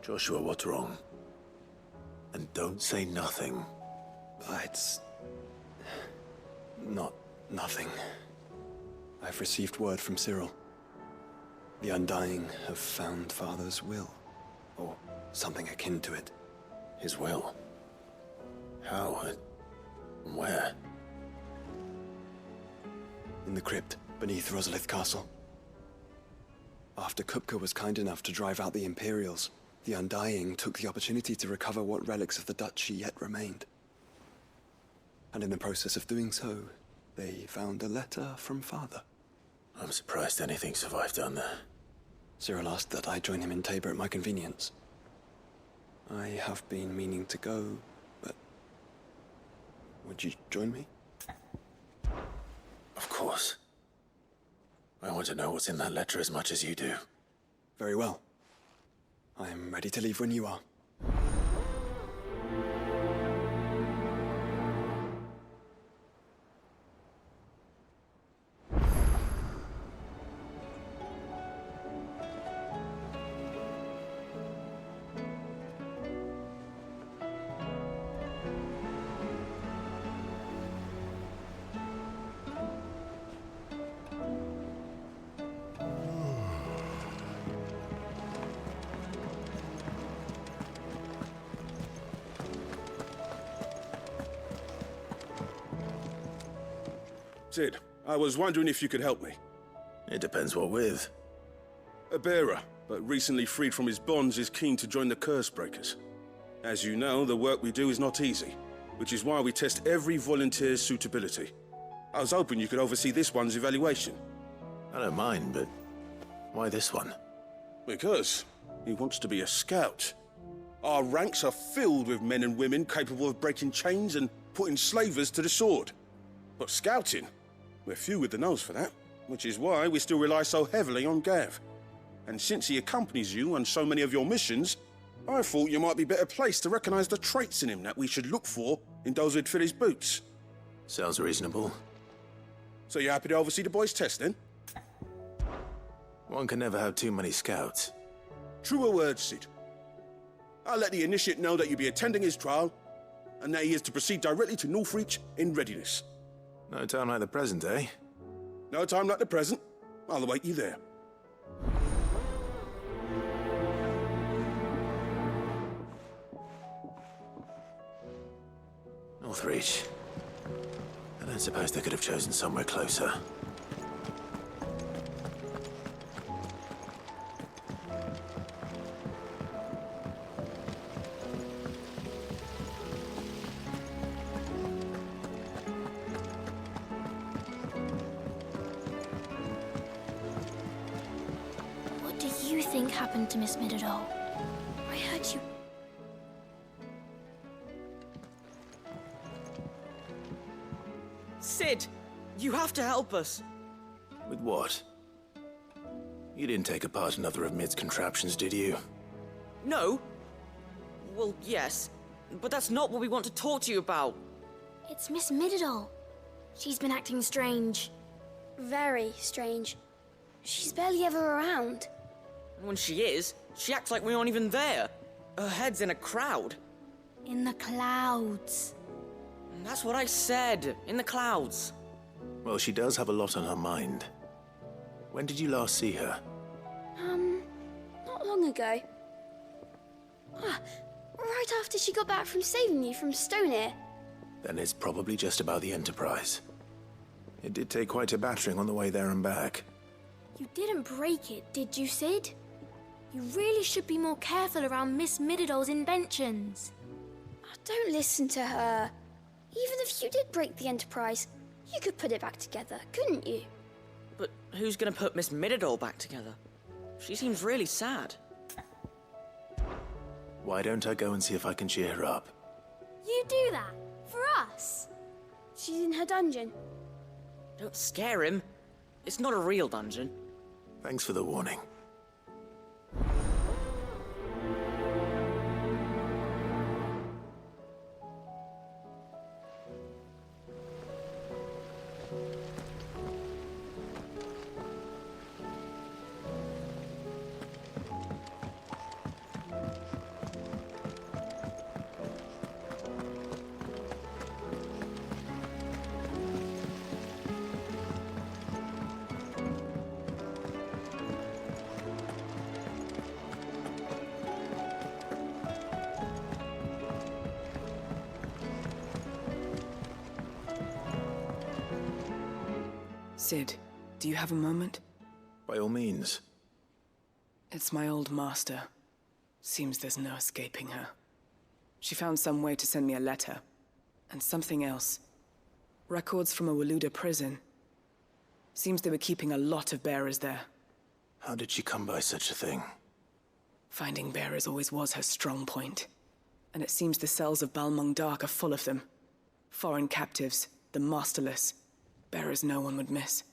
B: Joshua, what's wrong? And don't say nothing.
E: It's... not nothing. I've received word from Cyril. The Undying have found Father's will, or something akin to it.
B: His will? How? Where?
E: In the crypt beneath Rosalith Castle. After Kupka was kind enough to drive out the Imperials, the Undying took the opportunity to recover what relics of the Duchy yet remained. And in the process of doing so, they found a letter from Father.
B: I'm surprised anything survived down there.
E: Cyril asked that I join him in Tabor at my convenience. I have been meaning to go, but... would you join me?
B: Of course. I want to know what's in that letter as much as you do.
E: Very well. I am ready to leave when you are.
R: Sid, I was wondering if you could help me.
B: It depends what with.
R: A bearer, but recently freed from his bonds, is keen to join the Cursebreakers. As you know, the work we do is not easy, which is why we test every volunteer's suitability. I was hoping you could oversee this one's evaluation.
B: I don't mind, but why this one?
R: Because he wants to be a scout. Our ranks are filled with men and women capable of breaking chains and putting slavers to the sword. But scouting? We're few with the nose for that, which is why we still rely so heavily on Gav. And since he accompanies you on so many of your missions, I thought you might be better placed to recognize the traits in him that we should look for in those who'd fill his boots.
B: Sounds reasonable.
R: So you're happy to oversee the boys' test, then?
B: One can never have too many scouts.
R: Truer words, Sid. I'll let the initiate know that you'll be attending his trial, and that he is to proceed directly to Northreach in readiness.
B: No time like the present, eh?
R: No time like the present. I'll await you there.
B: Northreach. I don't suppose they could have chosen somewhere closer.
S: What do you think happened to Miss Midadol? I heard you...
T: Sid, you have to help us.
B: With what? You didn't take apart another of Mid's contraptions, did you?
T: No. Well, yes, but that's not what we want to talk to you about.
S: It's Miss Midadol. She's been acting strange. Very strange. She's barely ever around.
T: And when she is, she acts like we aren't even there. Her head's in a crowd.
S: In the clouds.
T: That's what I said. In the clouds.
B: Well, she does have a lot on her mind. When did you last see her?
S: Not long ago. Right after she got back from saving you from Stoneir.
B: Then it's probably just about the Enterprise. It did take quite a battering on the way there and back.
S: You didn't break it, did you, Sid? You really should be more careful around Miss Midadol's inventions. Don't listen to her. Even if you did break the Enterprise, you could put it back together, couldn't you?
T: But who's gonna put Miss Midadol back together? She seems really sad.
B: Why don't I go and see if I can cheer her up?
S: You do that? For us? She's in her dungeon.
T: Don't scare him. It's not a real dungeon.
B: Thanks for the warning.
U: Sid, do you have a moment?
B: By all means.
U: It's my old master. Seems there's no escaping her. She found some way to send me a letter. And something else. Records from a Waluda prison. Seems they were keeping a lot of bearers there.
B: How did she come by such a thing?
U: Finding bearers always was her strong point. And it seems the cells of Balmung Dark are full of them. Foreign captives, the masterless. Bearers no one would miss.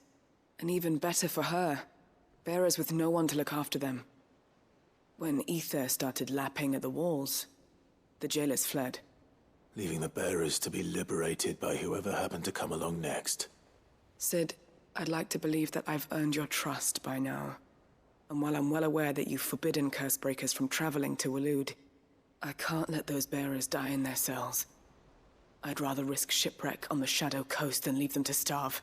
U: And even better for her, bearers with no one to look after them. When ether started lapping at the walls, the jailers fled.
B: Leaving the bearers to be liberated by whoever happened to come along next.
U: Sid, I'd like to believe that I've earned your trust by now. And while I'm well aware that you've forbidden Cursebreakers from traveling to Waloed, I can't let those bearers die in their cells. I'd rather risk shipwreck on the Shadow Coast than leave them to starve.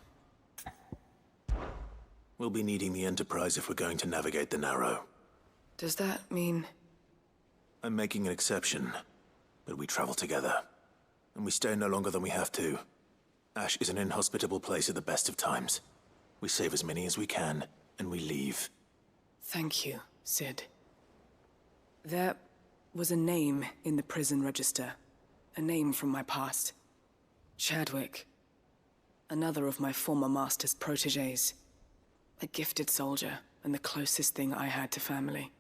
B: We'll be needing the Enterprise if we're going to navigate the Narrow.
U: Does that mean...
B: I'm making an exception, but we travel together. And we stay no longer than we have to. Ash is an inhospitable place at the best of times. We save as many as we can, and we leave.
U: Thank you, Sid. There was a name in the prison register. A name from my past. Chadwick. Another of my former master's protégés. A gifted soldier, and the closest thing I had to family.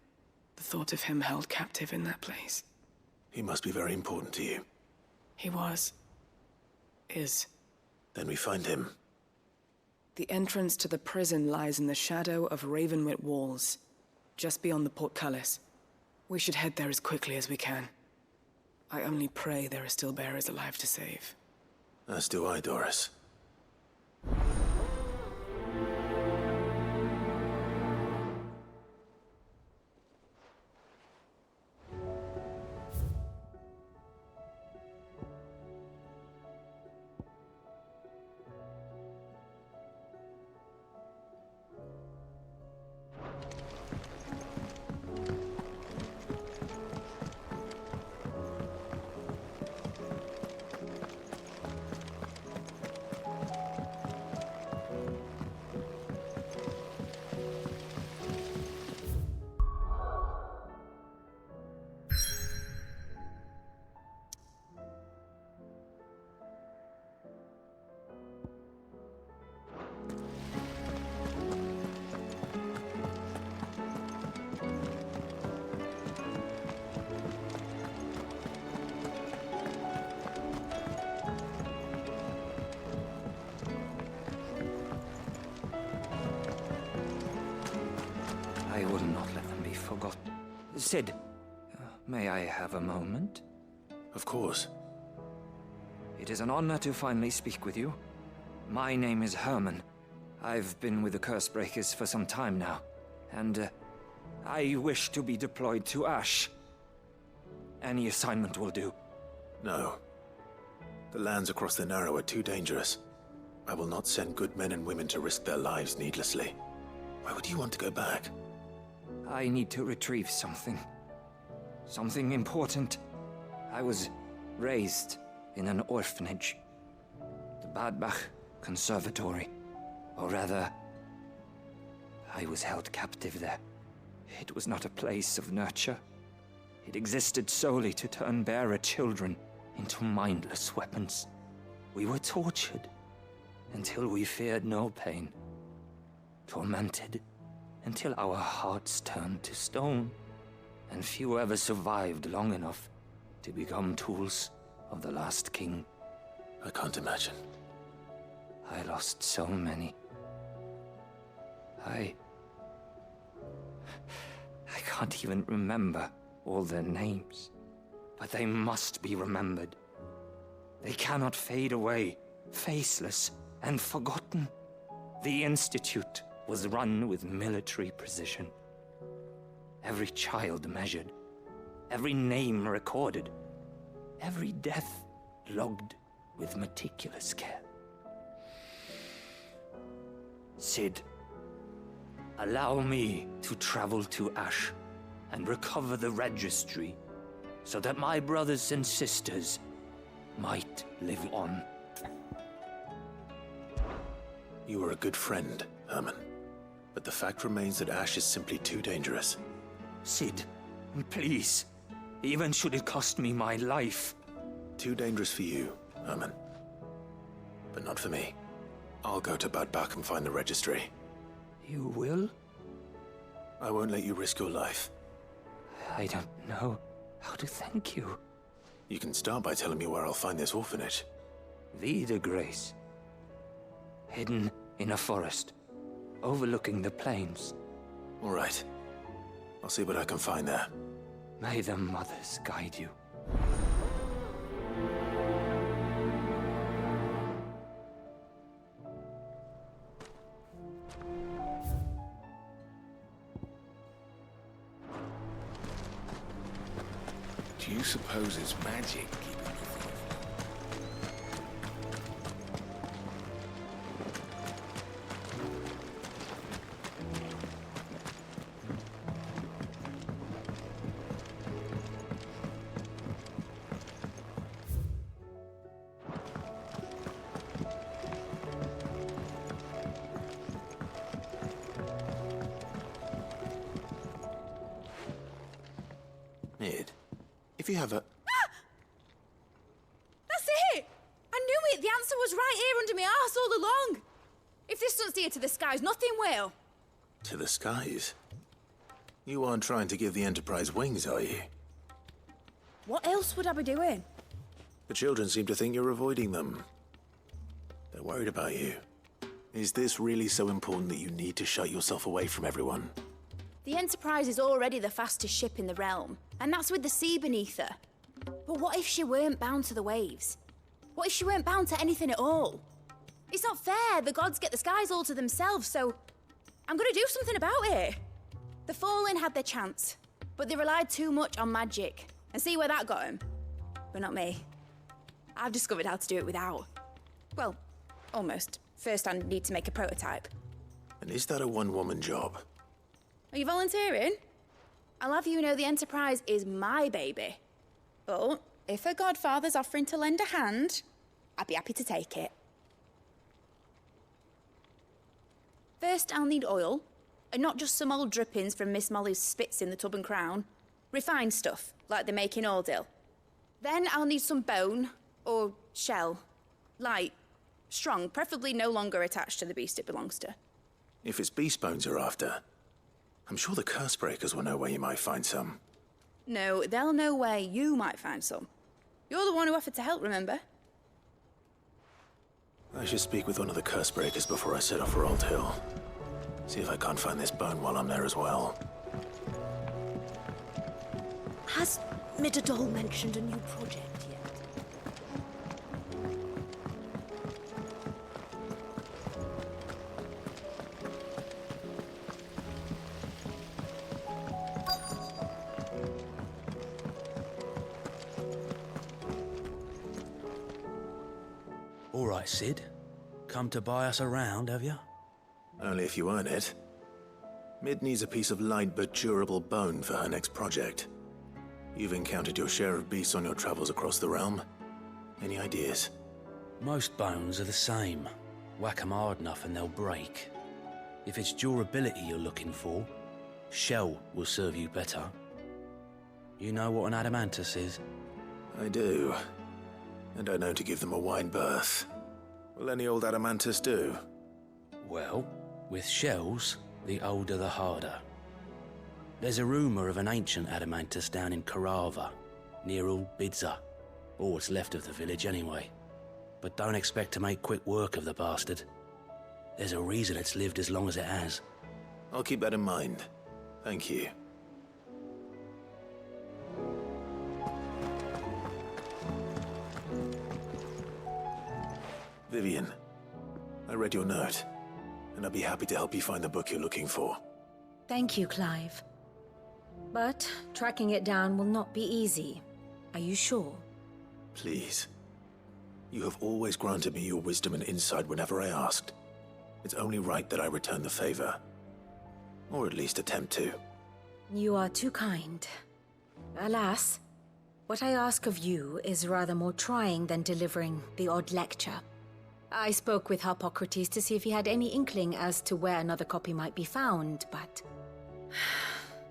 U: The thought of him held captive in that place.
B: He must be very important to you.
U: He was. Is.
B: Then we find him.
U: The entrance to the prison lies in the shadow of Ravenwit Walls, just beyond the portcullis. We should head there as quickly as we can. I only pray there are still bearers alive to save.
B: As do I, Doris.
K: I will not let them be forgotten. Sid, may I have a moment?
B: Of course.
K: It is an honor to finally speak with you. My name is Herman. I've been with the Cursebreakers for some time now, and I wish to be deployed to Ash. Any assignment will do.
B: No. The lands across the Narrow are too dangerous. I will not send good men and women to risk their lives needlessly. Why would you want to go back?
K: I need to retrieve something. Something important. I was raised in an orphanage. The Badbach Conservatory. Or rather, I was held captive there. It was not a place of nurture. It existed solely to turn bearer children into mindless weapons. We were tortured until we feared no pain. Tormented until our hearts turned to stone, and few ever survived long enough to become tools of the last king.
B: I can't imagine.
K: I lost so many. I can't even remember all their names, but they must be remembered. They cannot fade away, faceless and forgotten. The Institute was run with military precision. Every child measured, every name recorded, every death logged with meticulous care. Sid, allow me to travel to Ash and recover the registry so that my brothers and sisters might live on.
B: You were a good friend, Herman. But the fact remains that Ash is simply too dangerous.
K: Sid, please. Even should it cost me my life.
B: Too dangerous for you, Herman. But not for me. I'll go to Bad Bach and find the registry.
K: You will?
B: I won't let you risk your life.
K: I don't know how to thank you.
B: You can start by telling me where I'll find this orphanage.
K: Vie de Grace. Hidden in a forest, overlooking the plains.
B: All right. I'll see what I can find there.
K: May the mothers guide you.
N: Do you suppose it's magic keeping the thief?
B: Mid, if you have a...
H: That's it! I knew it! The answer was right here under my arse all along! If this doesn't steer to the skies, nothing will!
B: To the skies? You aren't trying to give the Enterprise wings, are you?
H: What else would I be doing?
B: The children seem to think you're avoiding them. They're worried about you. Is this really so important that you need to shut yourself away from everyone?
H: The Enterprise is already the fastest ship in the realm, and that's with the sea beneath her. But what if she weren't bound to the waves? What if she weren't bound to anything at all? It's not fair. The gods get the skies all to themselves, so I'm gonna do something about it. The Fallen had their chance, but they relied too much on magic. And see where that got them? But not me. I've discovered how to do it without. Well, almost. First, I need to make a prototype.
B: And is that a one-woman job?
H: Are you volunteering? I'll have you know the Enterprise is my baby. But if a godfather's offering to lend a hand, I'd be happy to take it. First, I'll need oil, and not just some old drippings from Miss Molly's spits in the Tub and Crown. Refined stuff, like they make in Ordil. Then I'll need some bone, or shell. Light, strong, preferably no longer attached to the beast it belongs to.
B: If it's beast bones you're after, I'm sure the curse breakers will know where you might find some.
H: No, they'll know where you might find some. You're the one who offered to help, remember?
B: I should speak with one of the curse breakers before I set off for Old Hill. See if I can't find this bone while I'm there as well.
S: Has Midadol mentioned a new project yet?
F: All right, Sid. Come to buy us around, have you?
B: Only if you earn it. Mid needs a piece of light but durable bone for her next project. You've encountered your share of beasts on your travels across the realm. Any ideas?
F: Most bones are the same. Whack 'em hard enough and they'll break. If it's durability you're looking for, shell will serve you better. You know what an adamantus is?
B: I do. And I know to give them a wide berth. Will any old adamantus do?
F: Well, with shells, the older the harder. There's a rumour of an ancient adamantus down in Karava, near Bidza, or what's left of the village anyway. But don't expect to make quick work of the bastard. There's a reason it's lived as long as it has.
B: I'll keep that in mind. Thank you. Vivian, I read your note, and I'd be happy to help you find the book you're looking for.
V: Thank you, Clive. But tracking it down will not be easy. Are you sure?
B: Please. You have always granted me your wisdom and insight whenever I asked. It's only right that I return the favor. Or at least attempt to.
V: You are too kind. Alas, what I ask of you is rather more trying than delivering the odd lecture. I spoke with Harpocrates to see if he had any inkling as to where another copy might be found, but...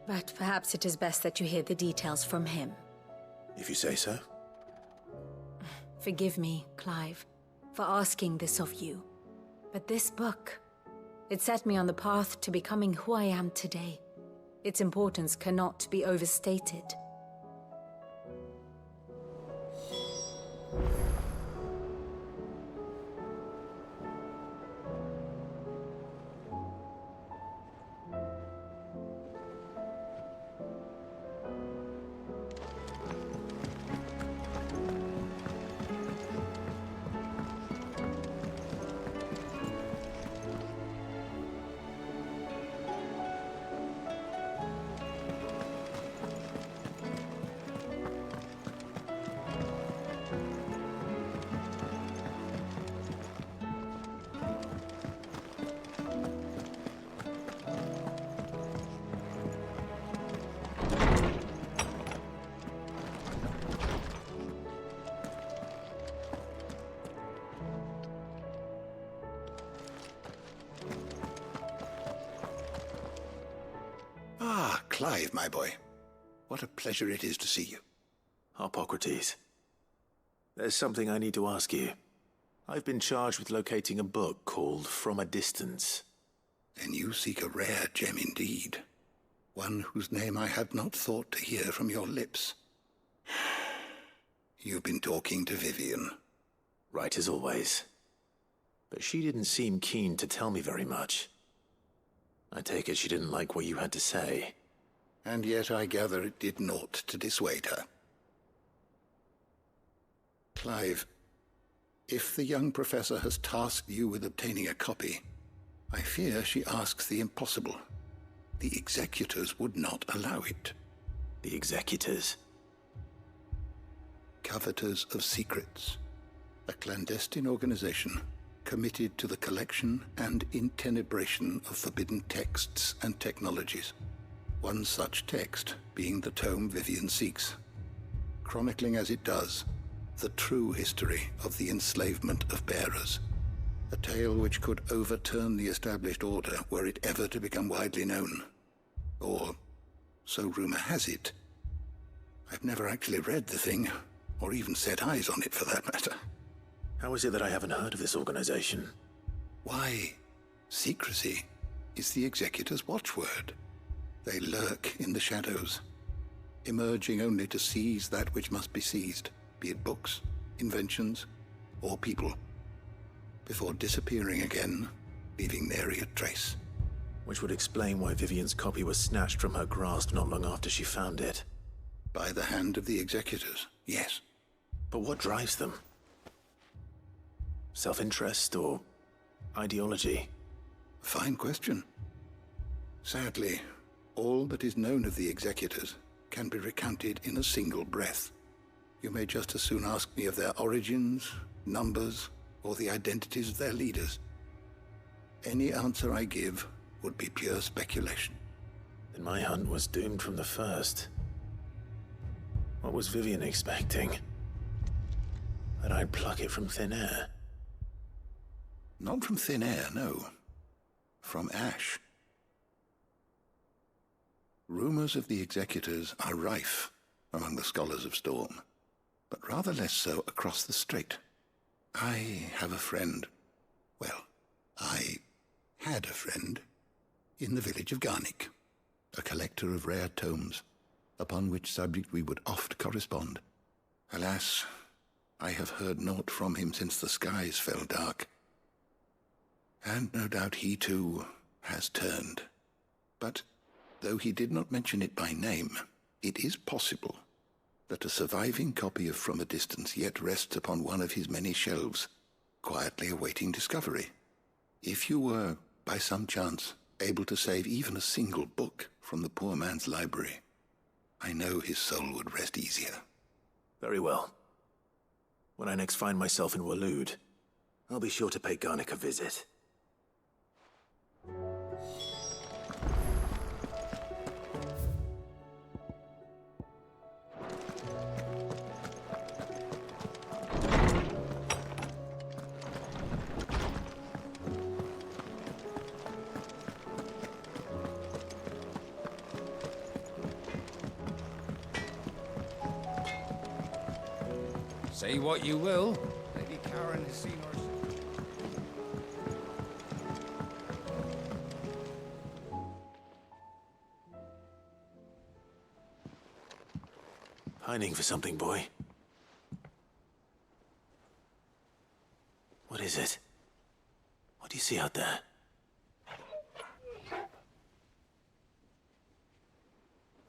V: But perhaps it is best that you hear the details from him.
B: If you say so.
V: Forgive me, Clive, for asking this of you. But this book, it set me on the path to becoming who I am today. Its importance cannot be overstated.
N: Ah, Clive, my boy. What a pleasure it is to see you.
B: Harpocrates. There's something I need to ask you. I've been charged with locating a book called From a Distance.
N: Then you seek a rare gem indeed. One whose name I had not thought to hear from your lips. You've been talking to Vivian.
B: Right as always. But she didn't seem keen to tell me very much. I take it she didn't like what you had to say.
N: And yet I gather it did naught to dissuade her. Clive, if the young professor has tasked you with obtaining a copy, I fear she asks the impossible. The executors would not allow it.
B: The executors?
N: Coveters of Secrets. A clandestine organization committed to the collection and intenebration of forbidden texts and technologies. One such text being the tome Vivian seeks, chronicling as it does the true history of the enslavement of bearers. A tale which could overturn the established order were it ever to become widely known. Or, so rumor has it. I've never actually read the thing, or even set eyes on it for that matter.
B: How is it that I haven't heard of this organization?
N: Why, secrecy is the executor's watchword. They lurk in the shadows, emerging only to seize that which must be seized, be it books, inventions, or people, before disappearing again, leaving nary a trace.
B: Which would explain why Vivian's copy was snatched from her grasp not long after she found it.
N: By the hand of the executors, yes.
B: But what drives them? Self-interest or ideology?
N: Fine question. Sadly, all that is known of the executors can be recounted in a single breath. You may just as soon ask me of their origins, numbers, or the identities of their leaders. Any answer I give would be pure speculation.
B: Then my hunt was doomed from the first. What was Vivian expecting? That I'd pluck it from thin air?
N: Not from thin air, no. From ash. Rumors of the executors are rife among the scholars of Storm, but rather less so across the strait. I have a friend. Well, I had a friend in the village of Garnick, a collector of rare tomes, upon which subject we would oft correspond. Alas, I have heard naught from him since the skies fell dark. And no doubt he too has turned. But though he did not mention it by name, it is possible that a surviving copy of From a Distance yet rests upon one of his many shelves, quietly awaiting discovery. If you were, by some chance, able to save even a single book from the poor man's library, I know his soul would rest easier.
B: Very well. When I next find myself in Waloed, I'll be sure to pay Garnick a visit.
C: Say what you will. Lady Karen has seen her.
B: Pining for something, boy. What is it? What do you see out there?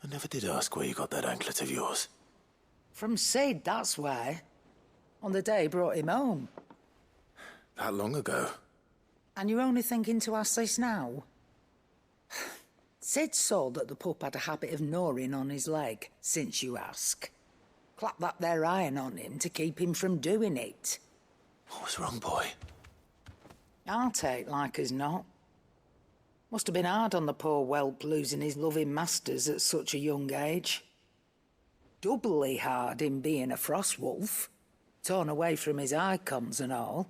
B: I never did ask where you got that anklet of yours.
Q: From Sid, that's why. On the day he brought him home.
B: That long ago?
Q: And you're only thinking to ask this now? Sid saw that the pup had a habit of gnawing on his leg, since you ask. Clap that there iron on him to keep him from doing it.
B: What was wrong, boy?
Q: I'll take like as not. Must have been hard on the poor whelp losing his loving masters at such a young age. Doubly hard in being a frost wolf, torn away from his icons and all.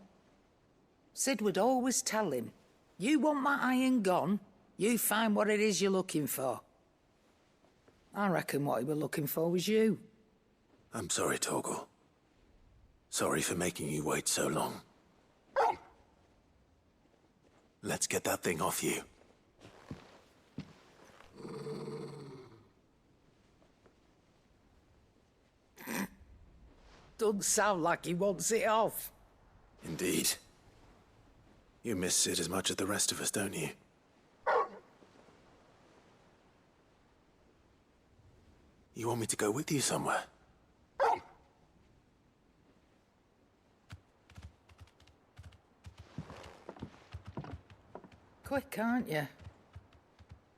Q: Sid would always tell him, you want my iron gone, you find what it is you're looking for. I reckon what he were looking for was you.
B: I'm sorry, Torgal. Sorry for making you wait so long. Let's get that thing off you.
Q: Doesn't sound like he wants it off.
B: Indeed. You miss Sid as much as the rest of us, don't you? You want me to go with you somewhere?
Q: Quick, aren't you?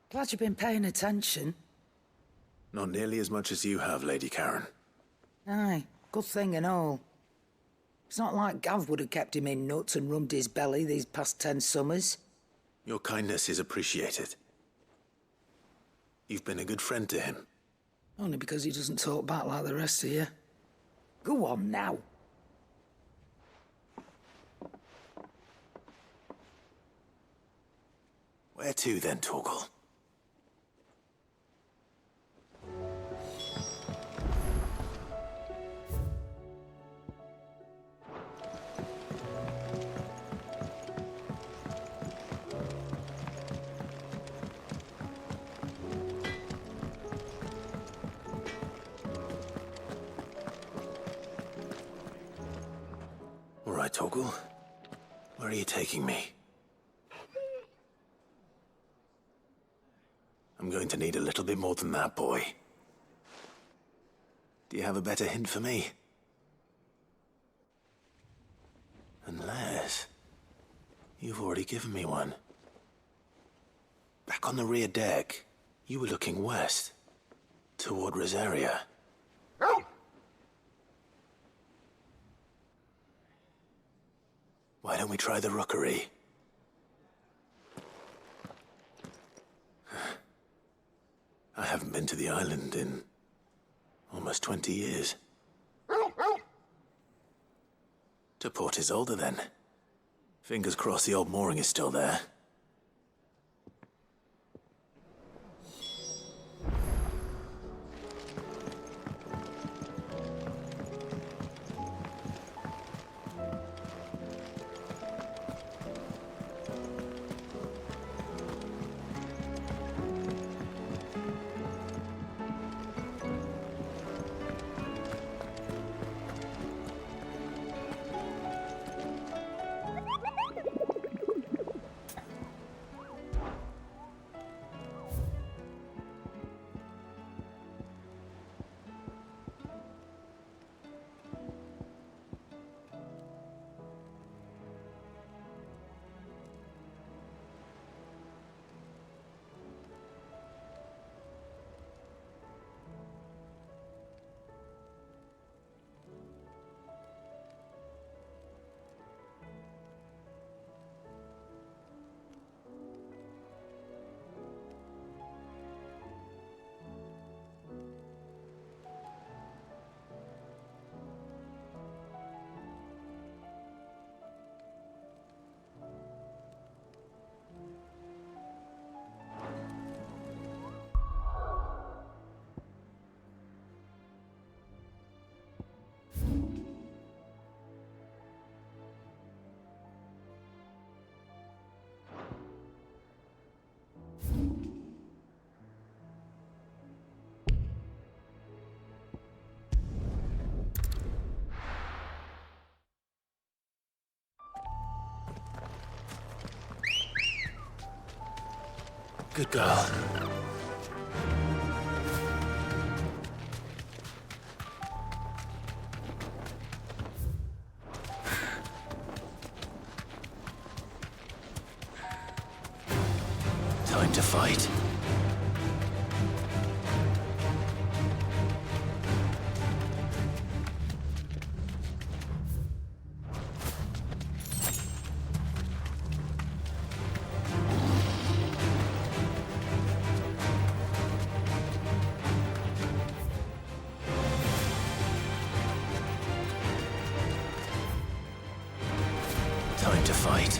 Q: Glad you've been paying attention.
B: Not nearly as much as you have, Lady Karen.
Q: Aye, good thing and all. It's not like Gav would have kept him in nuts and rubbed his belly these past 10 summers.
B: Your kindness is appreciated. You've been a good friend to him.
Q: Only because he doesn't talk back like the rest of you. Go on now.
B: Where to then, Torgal? All right, Torgal. Where are you taking me? I'm going to need a little bit more than that, boy. Do you have a better hint for me? Unless... you've already given me one. Back on the rear deck, you were looking west, toward Rosaria. Why don't we try the rookery? I haven't been to the island in almost 20 years. To Port Isolde, then. Fingers crossed the old mooring is still there. Good girl. Time to fight. Time to fight.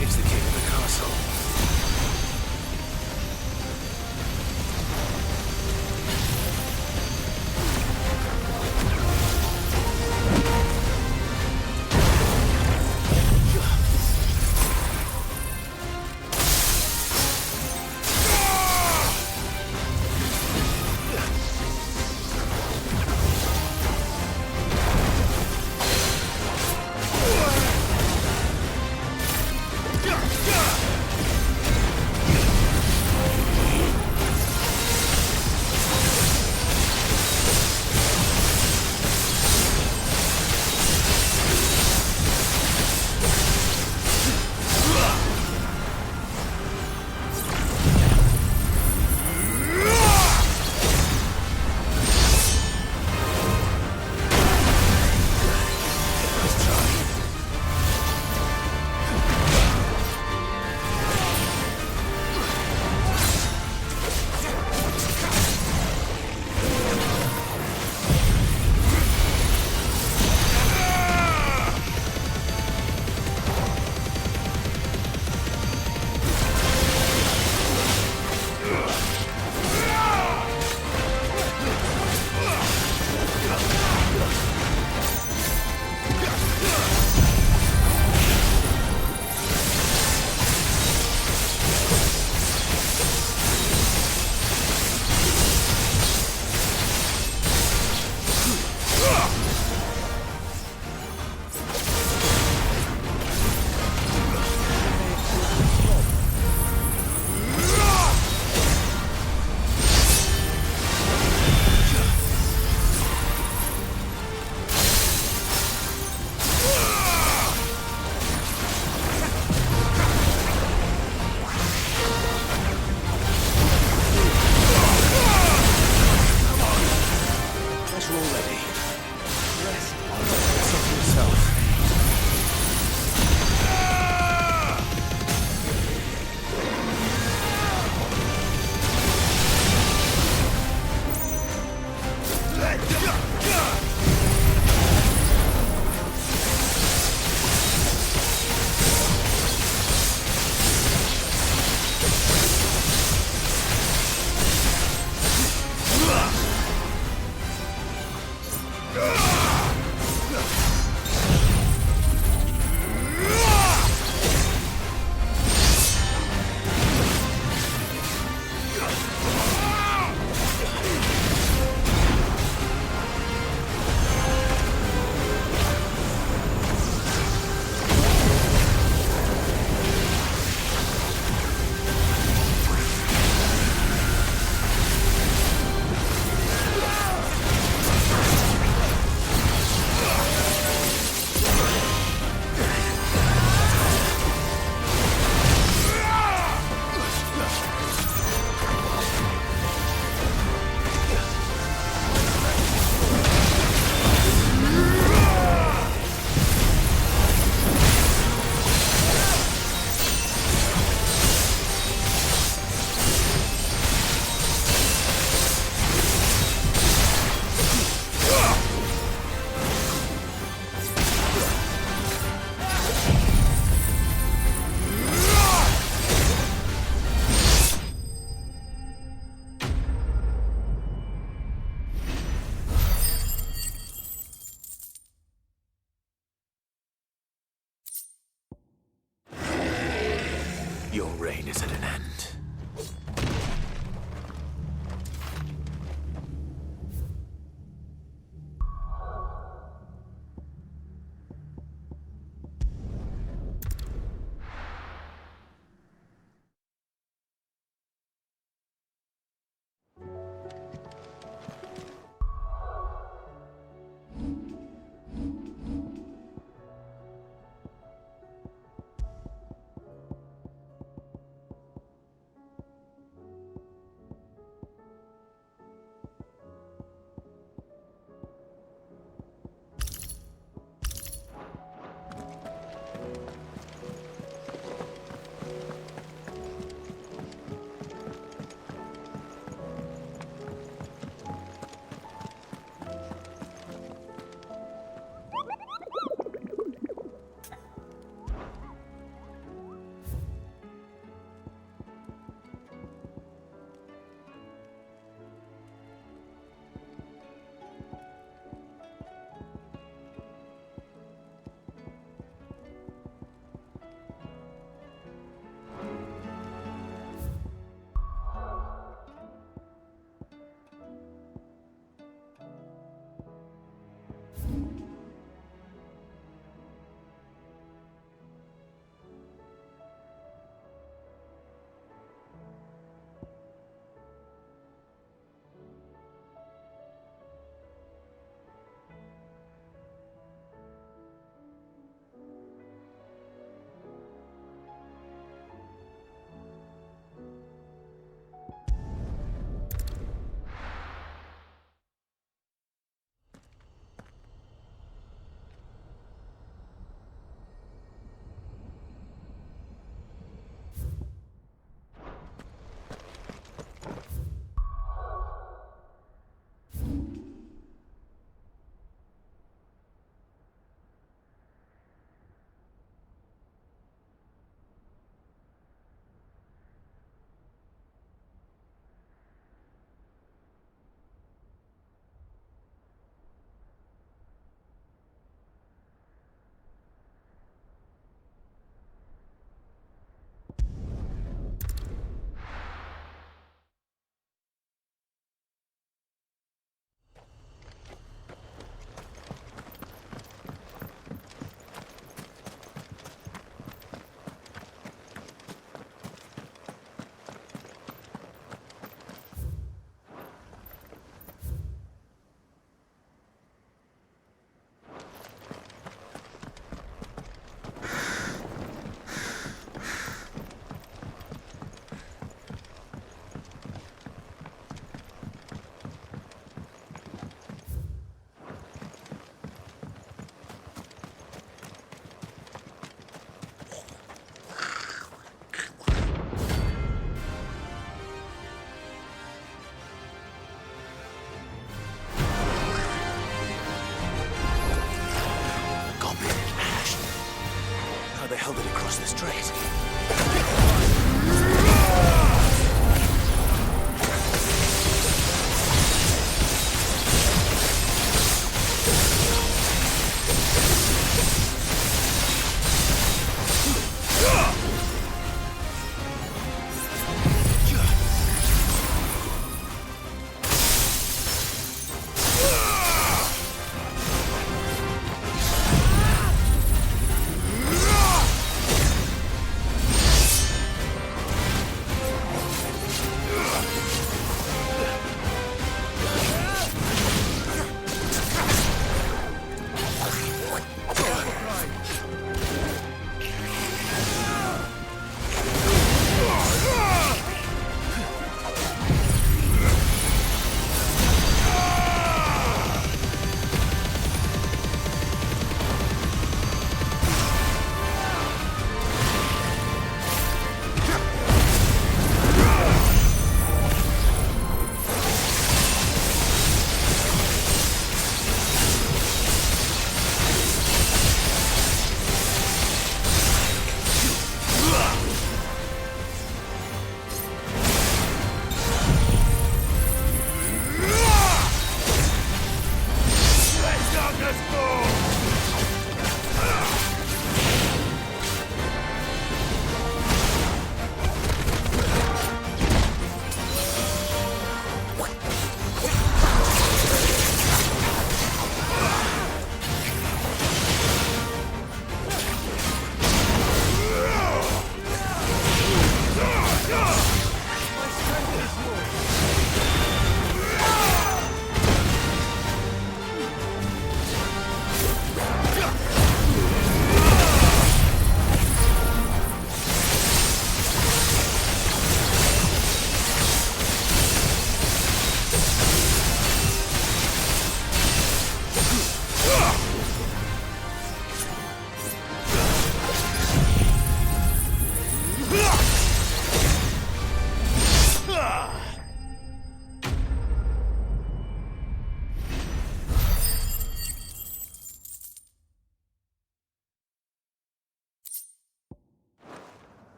B: It's the king of the castle.
F: across the strait.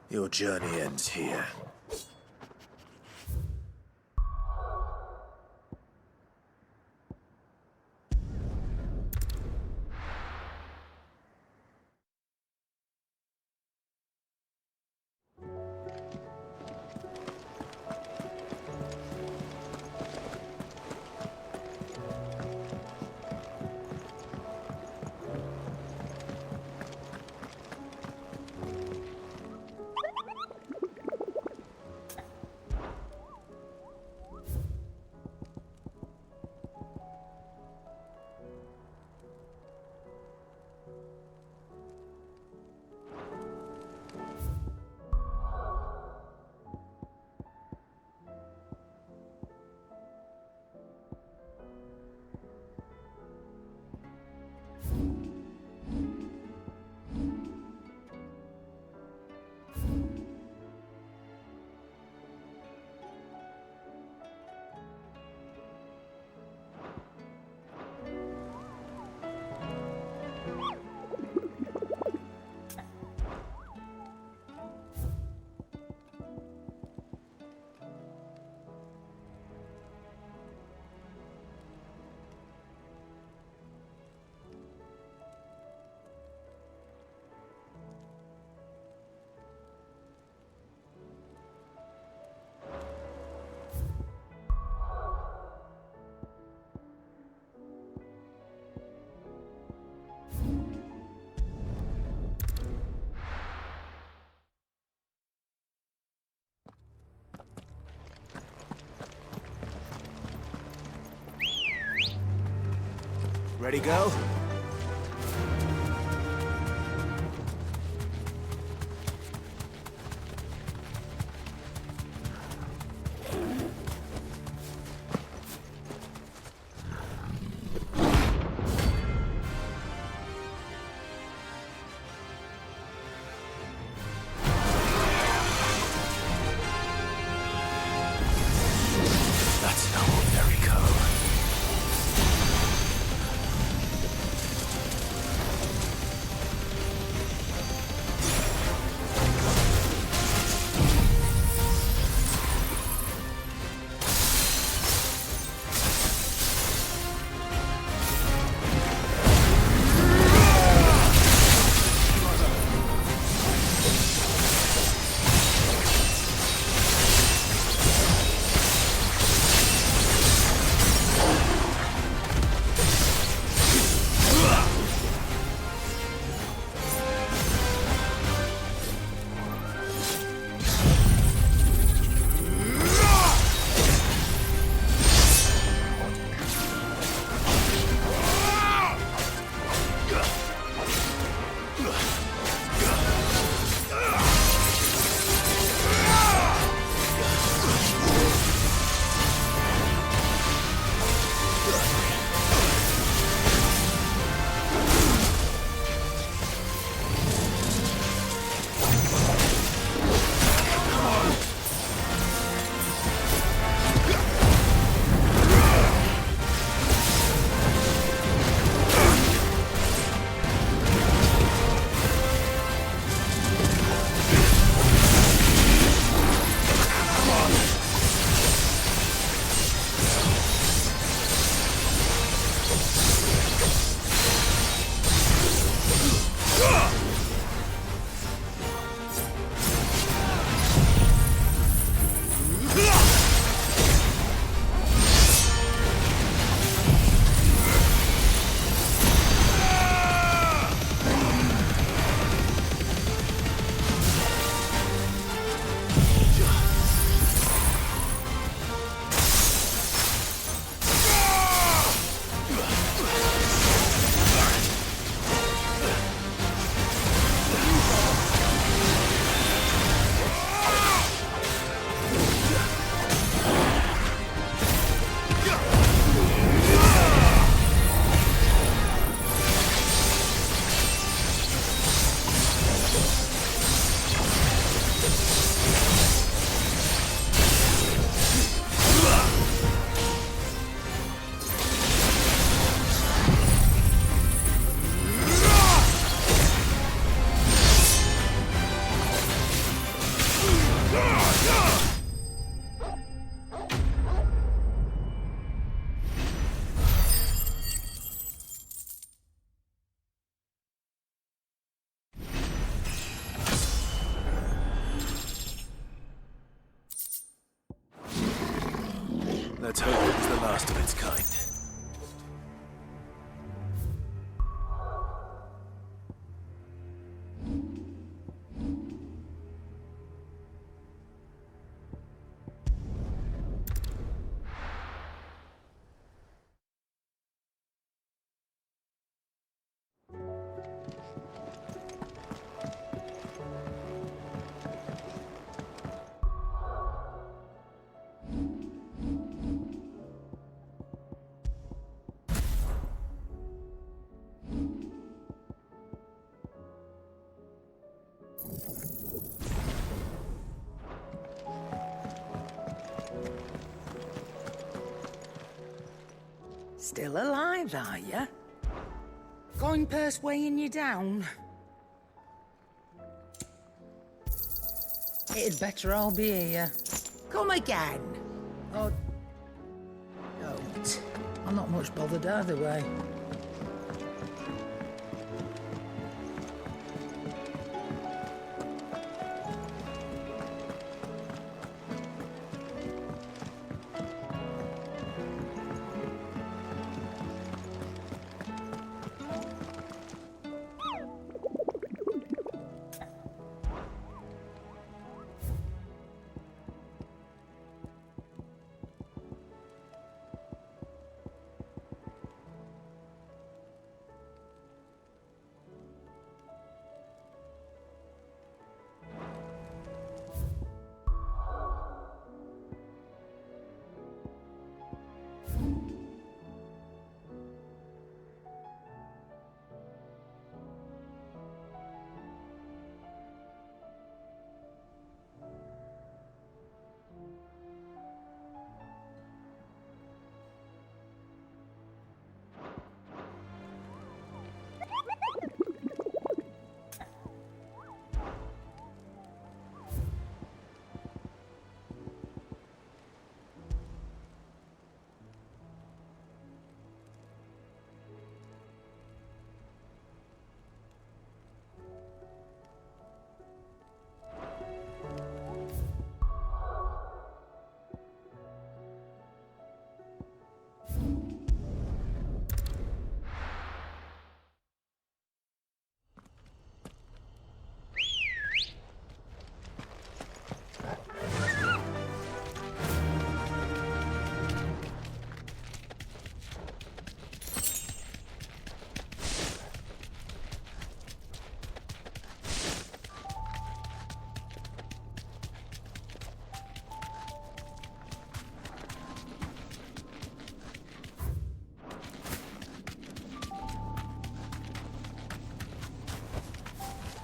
B: Your journey ends here. Ready, go? That's no ordinary code. Let's hope it was the last of its kind.
Q: Still alive, are you? Coin purse weighing you down? It'd better all be here. Come again. Oh, don't. I'm not much bothered either way.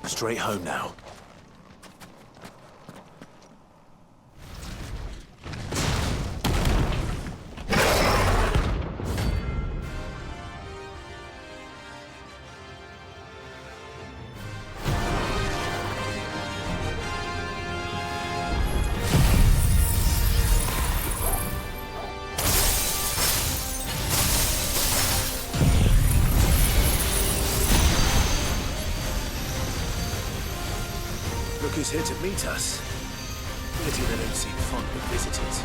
Q: Straight home now. Look who's here to meet us. Pity they don't seem fond of visitors.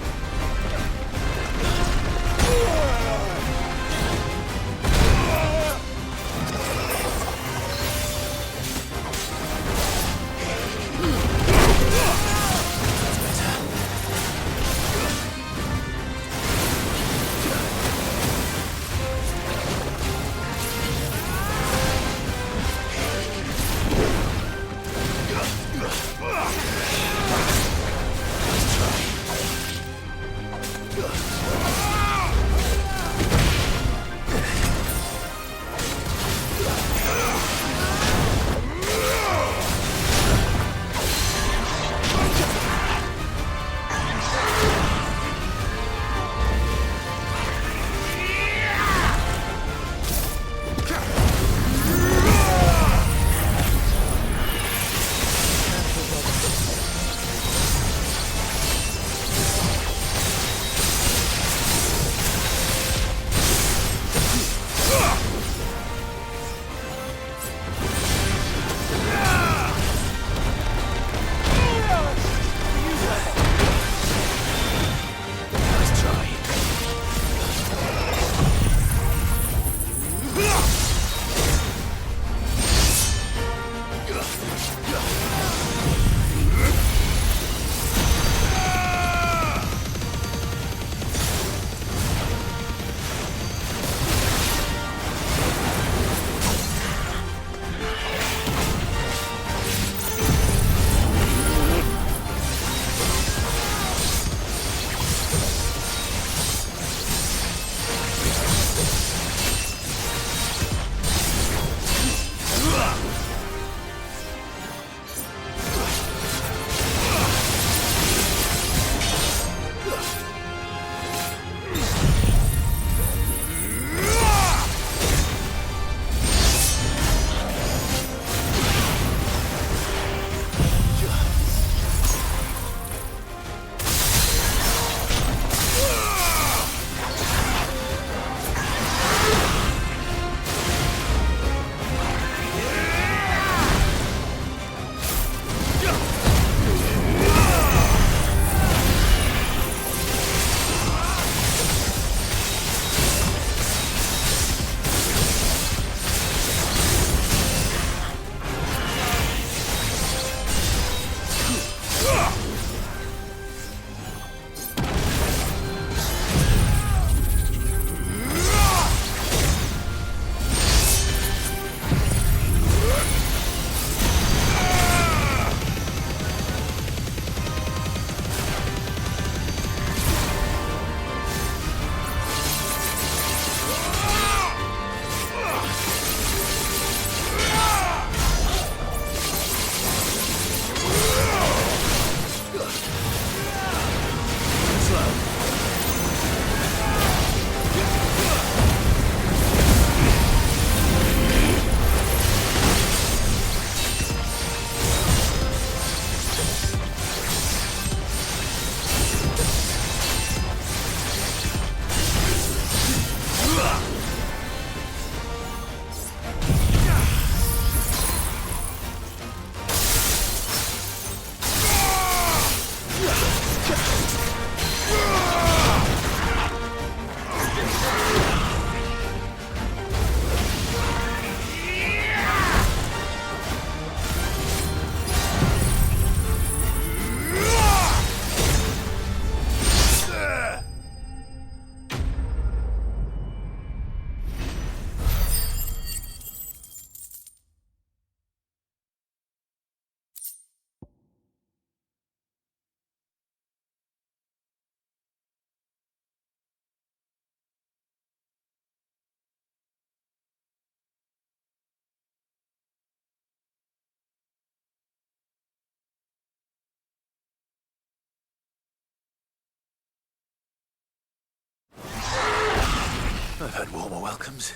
B: No more welcomes.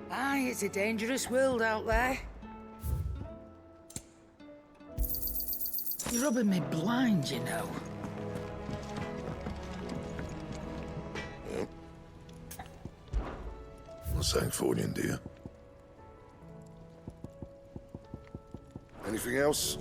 Q: Aye, it's a dangerous world out there. You're rubbing me blind, you know.
I: Yep. Not saying Fordian, do you? Anything else?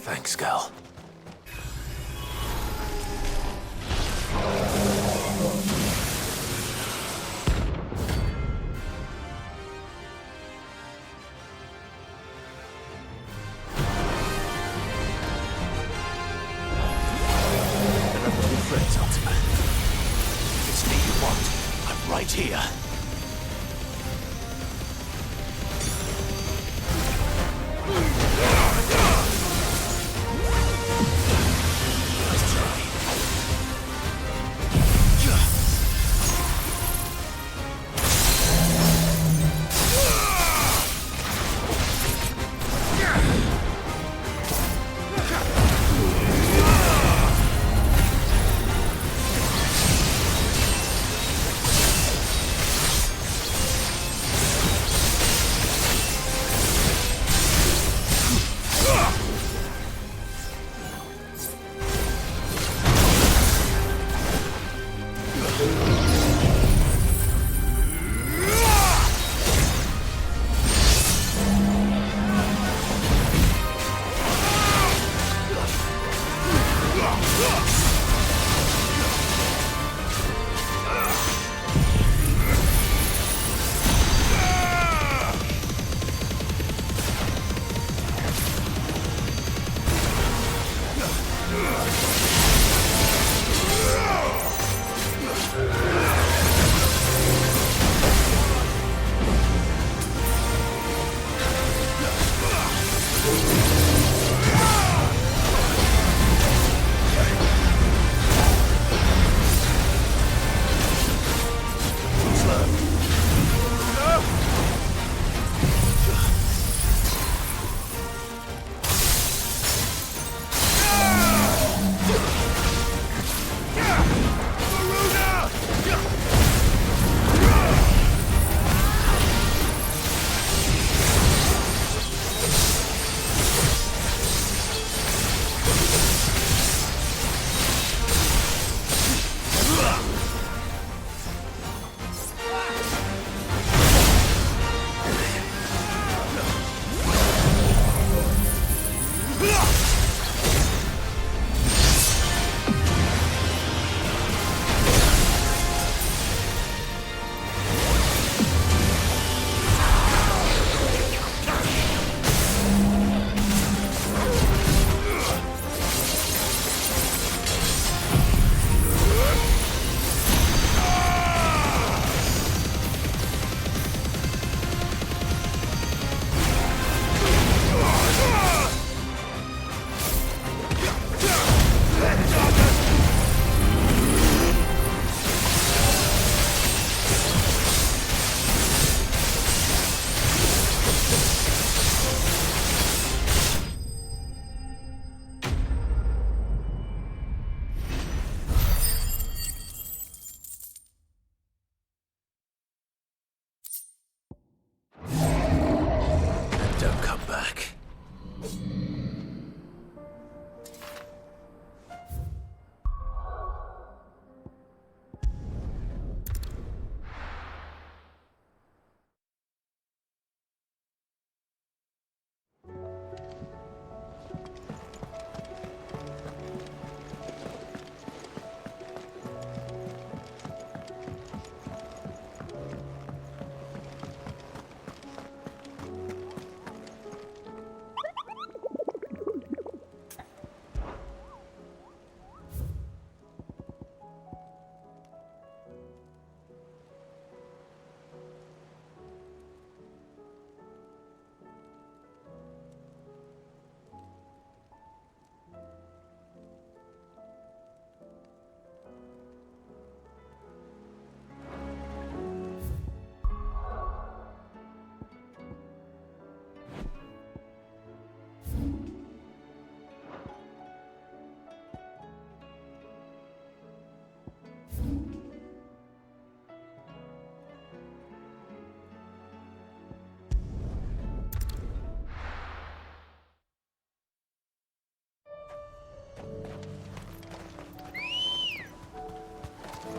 B: Thanks, Gal. Friends, Ultima. If it's me you want, I'm right here.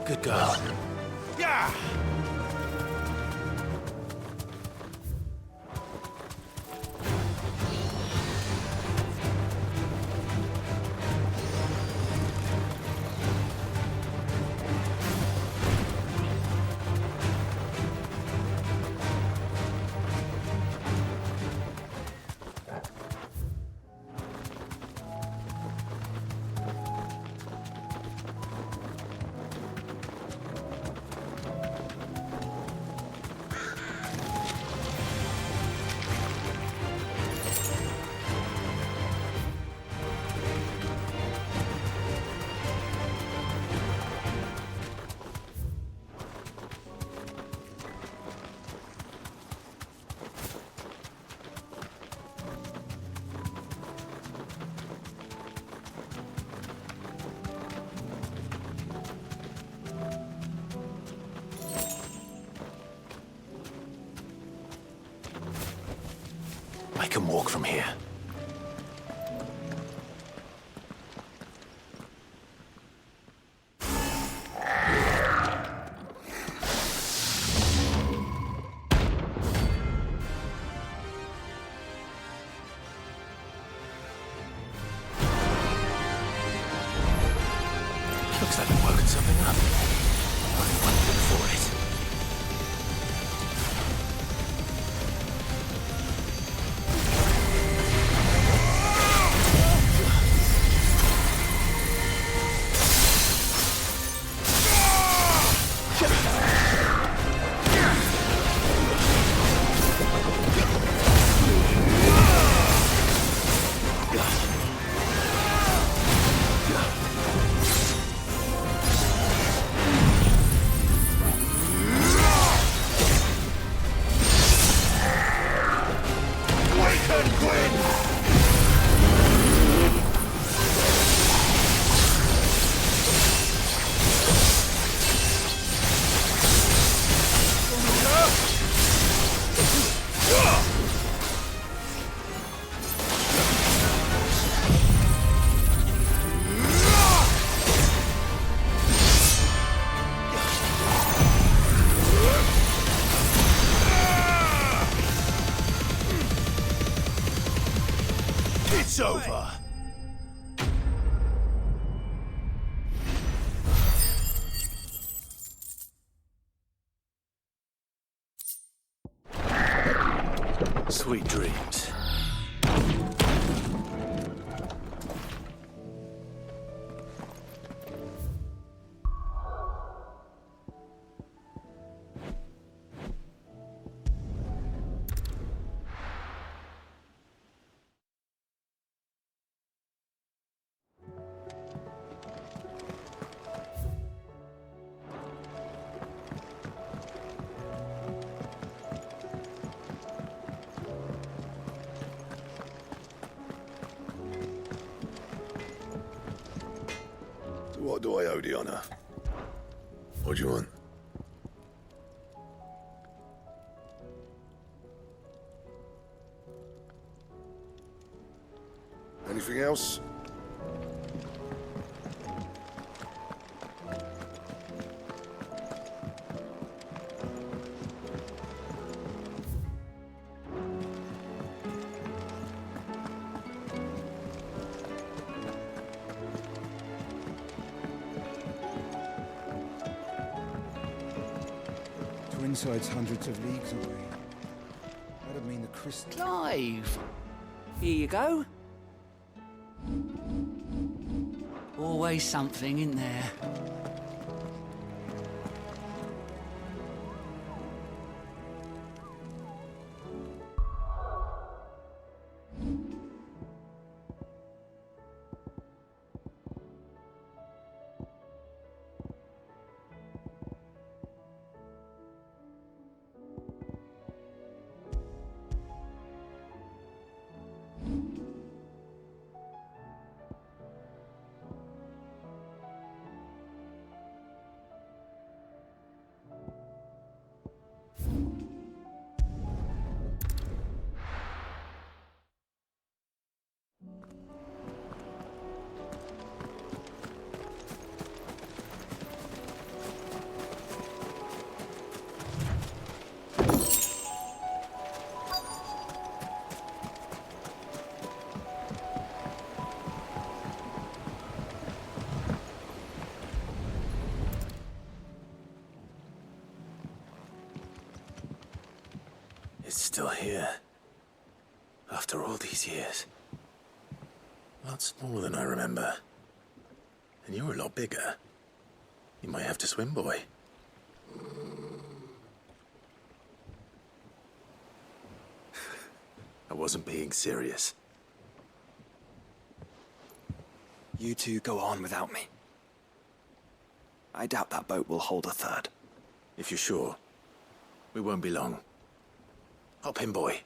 B: Good girl.
R: Yeah!
B: I can walk from here. Looks like I'm woken something up. Only one thing for it. It's over. Sweet dreams.
I: What do I owe the honor? What do you want? Anything else?
G: Twinside's hundreds of leagues away. That'd mean the crystal...
F: Clive! Here you go. Always something in there.
B: It's still here. After all these years. Lots smaller than I remember. And you're a lot bigger. You might have to swim, boy. I wasn't being serious.
E: You two go on without me. I doubt that boat will hold a third.
B: If you're sure, we won't be long. Hop in, boy.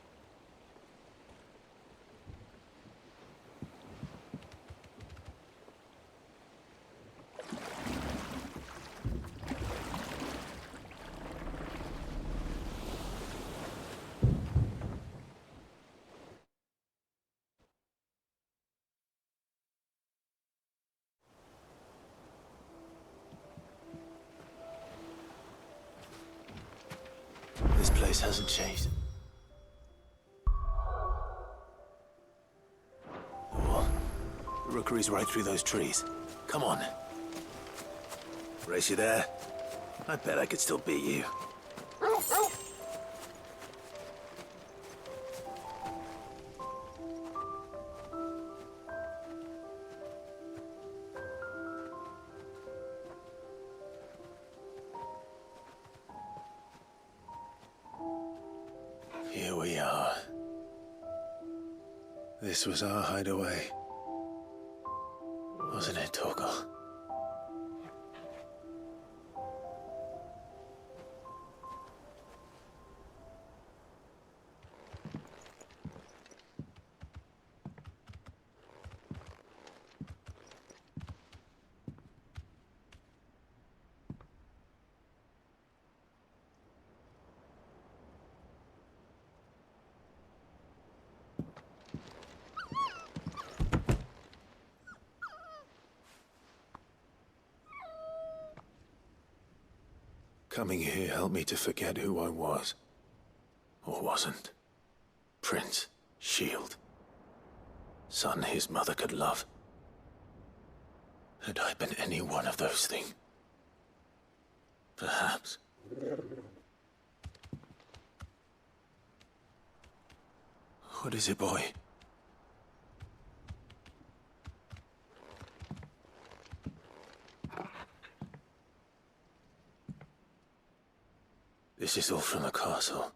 B: This place hasn't changed. Oh, the rookery's right through those trees. Come on. Race you there? I bet I could still beat you. Here we are. This was our hideaway. Wasn't it, Torgal? Coming here helped me to forget who I was. Or wasn't. Prince, shield. Son his mother could love. Had I been any one of those things? Perhaps. What is it, boy? This is all from the castle.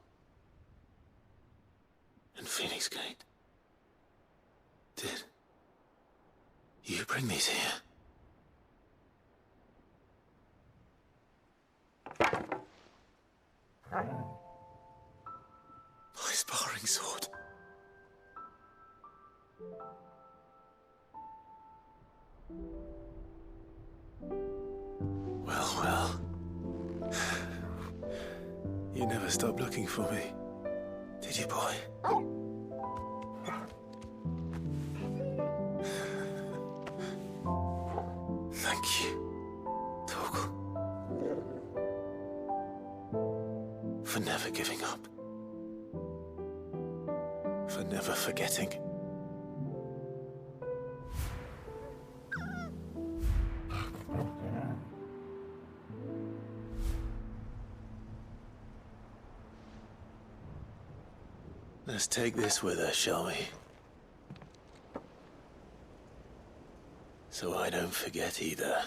B: And Phoenix Gate. Did you bring these here? My sparring sword. Well, well. You never stopped looking for me, did you, boy? Thank you, Torgal. For never giving up. For never forgetting. Let's take this with us, shall we? So I don't forget either.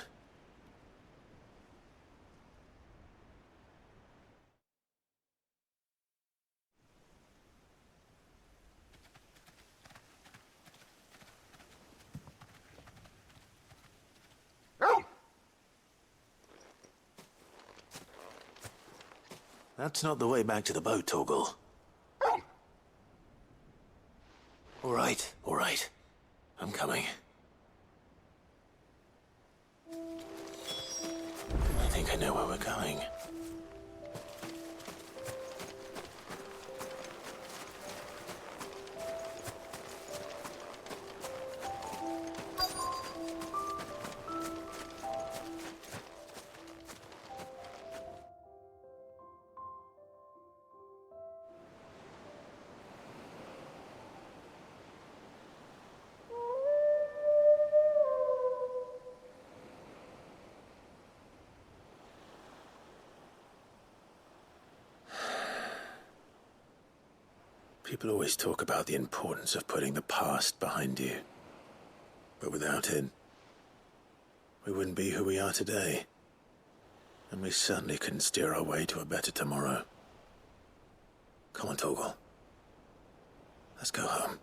B: That's not the way back to the boat, Torgal. All right. I'm coming. I think I know where we're going. People always talk about the importance of putting the past behind you. But without it, we wouldn't be who we are today. And we certainly couldn't steer our way to a better tomorrow. Come on, Torgal. Let's go home.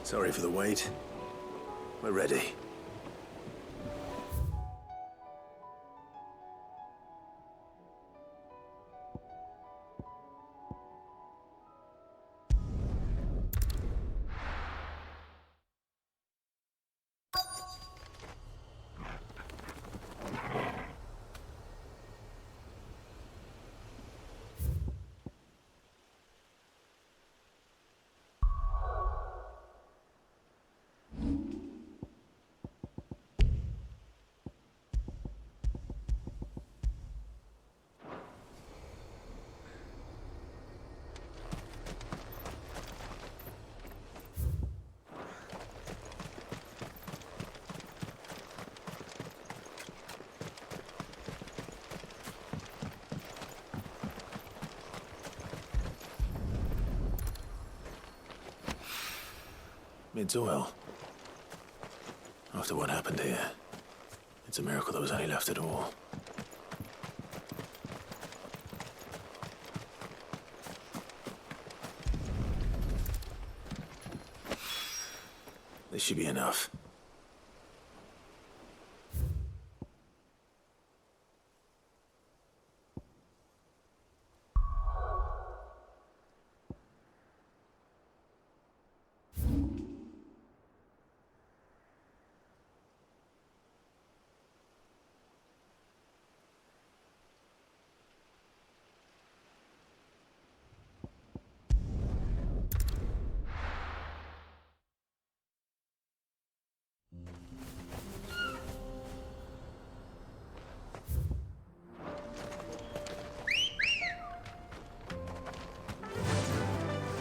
B: Sorry for the wait. We're ready. It's oil. After what happened here, it's a miracle there was any left at all. This should be enough.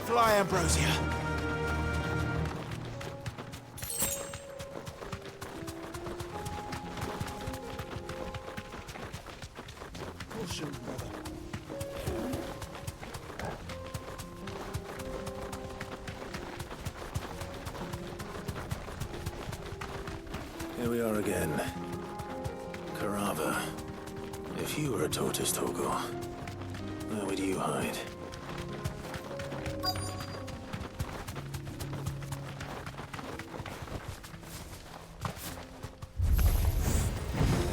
G: Fly, Ambrosia. Caution, brother.
B: Here we are again. Carava. If you were a tortoise, Torgal, where would you hide?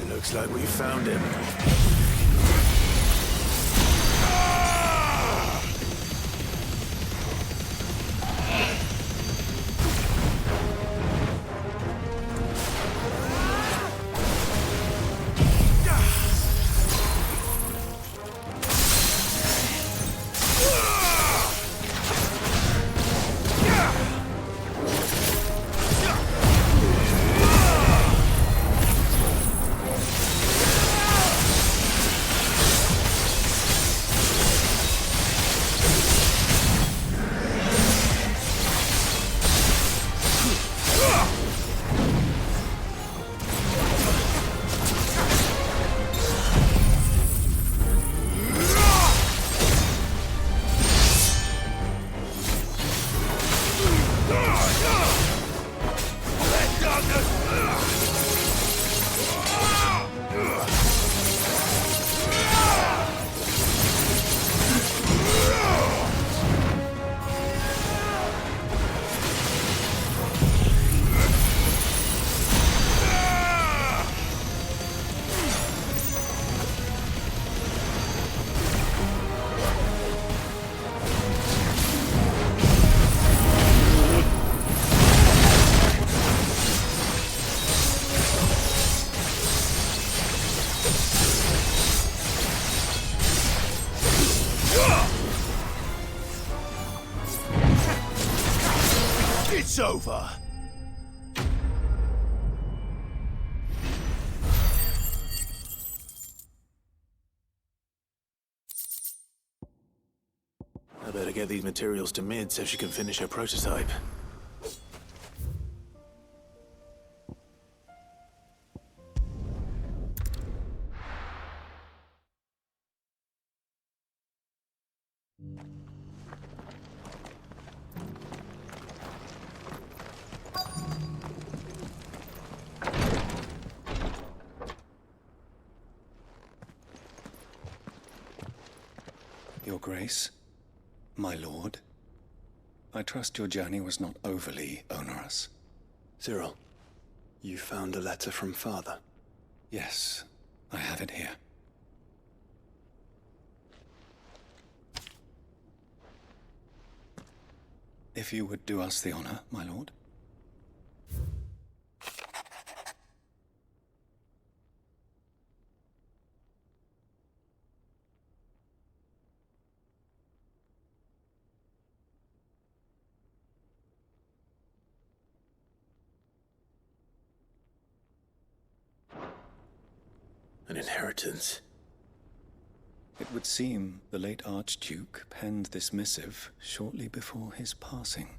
B: Looks like we found him. It's over. I better get these materials to Mid so she can finish her prototype.
J: Your Grace, my lord, I trust your journey was not overly onerous.
E: Cyril, you found a letter from Father?
J: Yes, I have it here. If you would do us the honor, my lord.
B: An inheritance.
J: It would seem the late Archduke penned this missive shortly before his passing.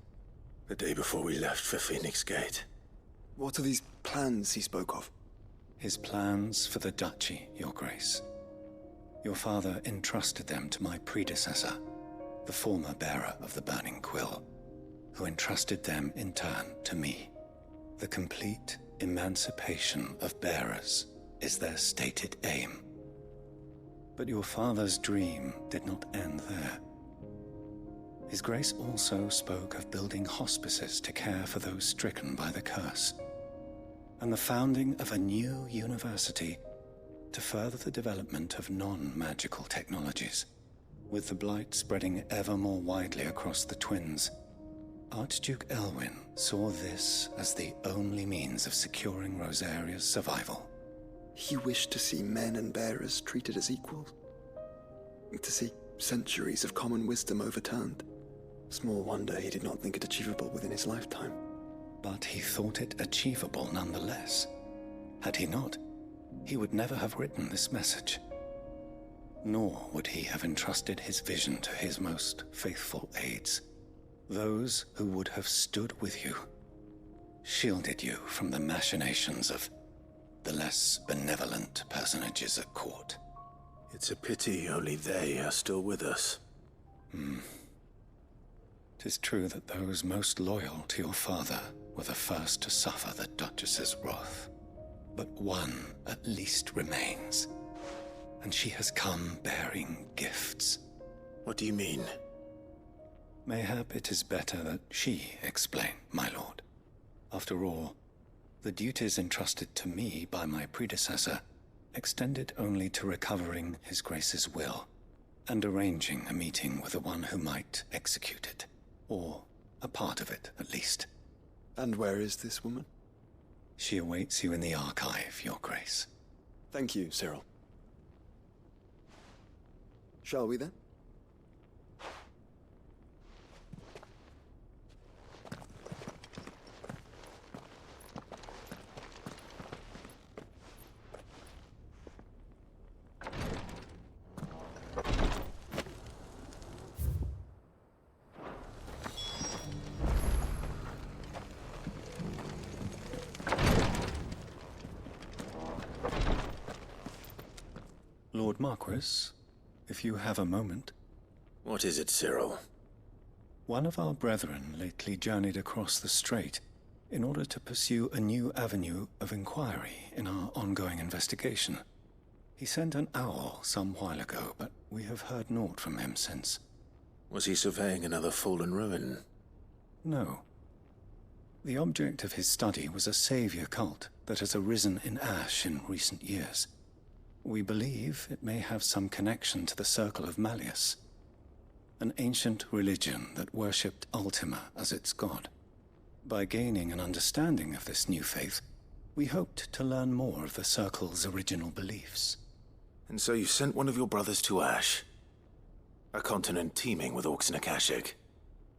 B: The day before we left for Phoenix Gate.
E: What are these plans he spoke of?
J: His plans for the duchy, Your Grace. Your father entrusted them to my predecessor, the former bearer of the Burning Quill, who entrusted them in turn to me. The complete emancipation of bearers is their stated aim. But your father's dream did not end there. His Grace also spoke of building hospices to care for those stricken by the curse, and the founding of a new university to further the development of non-magical technologies. With the blight spreading ever more widely across the twins, Archduke Elwyn saw this as the only means of securing Rosaria's survival.
E: He wished to see men and bearers treated as equals. To see centuries of common wisdom overturned. Small wonder he did not think it achievable within his lifetime.
J: But he thought it achievable nonetheless. Had he not, he would never have written this message. Nor would he have entrusted his vision to his most faithful aides. Those who would have stood with you, shielded you from the machinations of the less benevolent personages at court.
B: It's a pity only they are still with us.
J: 'Tis true that those most loyal to your father were the first to suffer the Duchess's wrath. But one at least remains, and she has come bearing gifts.
B: What do you mean?
J: Mayhap it is better that she explain, my lord. After all, the duties entrusted to me by my predecessor extended only to recovering His Grace's will and arranging a meeting with the one who might execute it, or a part of it at least.
E: And where is this woman?
J: She awaits you in the archive, Your Grace.
E: Thank you, Cyril. Shall we then?
J: Lord Marquis, if you have a moment.
B: What is it, Cyril?
J: One of our brethren lately journeyed across the strait in order to pursue a new avenue of inquiry in our ongoing investigation. He sent an owl some while ago, but we have heard naught from him since.
B: Was he surveying another fallen ruin?
J: No. The object of his study was a savior cult that has arisen in Ash in recent years. We believe it may have some connection to the Circle of Malleus, an ancient religion that worshipped Ultima as its god. By gaining an understanding of this new faith, we hoped to learn more of the Circle's original beliefs.
B: And so you sent one of your brothers to Ash? A continent teeming with orcs and Akashic?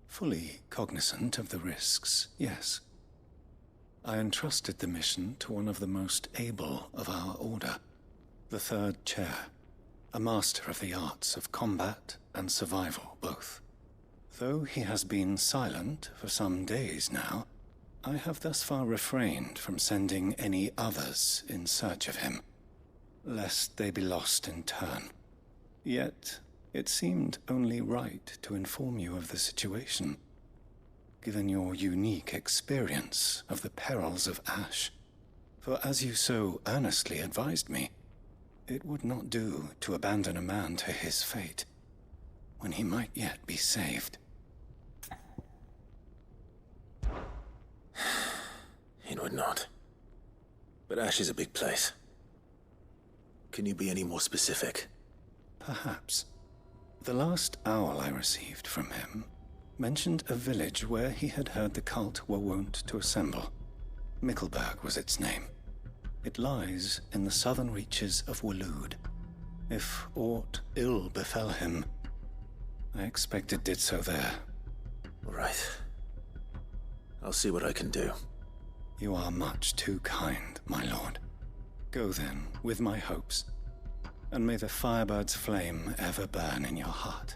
J: Fully cognizant of the risks, yes. I entrusted the mission to one of the most able of our order, the Third Chair, a master of the arts of combat and survival both. Though he has been silent for some days now, I have thus far refrained from sending any others in search of him, lest they be lost in turn. Yet, it seemed only right to inform you of the situation, given your unique experience of the perils of Ash. For as you so earnestly advised me, it would not do to abandon a man to his fate, when he might yet be saved.
B: It would not. But Ash is a big place. Can you be any more specific?
J: Perhaps. The last owl I received from him mentioned a village where he had heard the cult were wont to assemble. Mickleburg was its name. It lies in the southern reaches of Waloed. If aught ill befell him, I expect it did so there.
B: Right. I'll see what I can do.
J: You are much too kind, my lord. Go then, with my hopes, and may the Firebird's flame ever burn in your heart.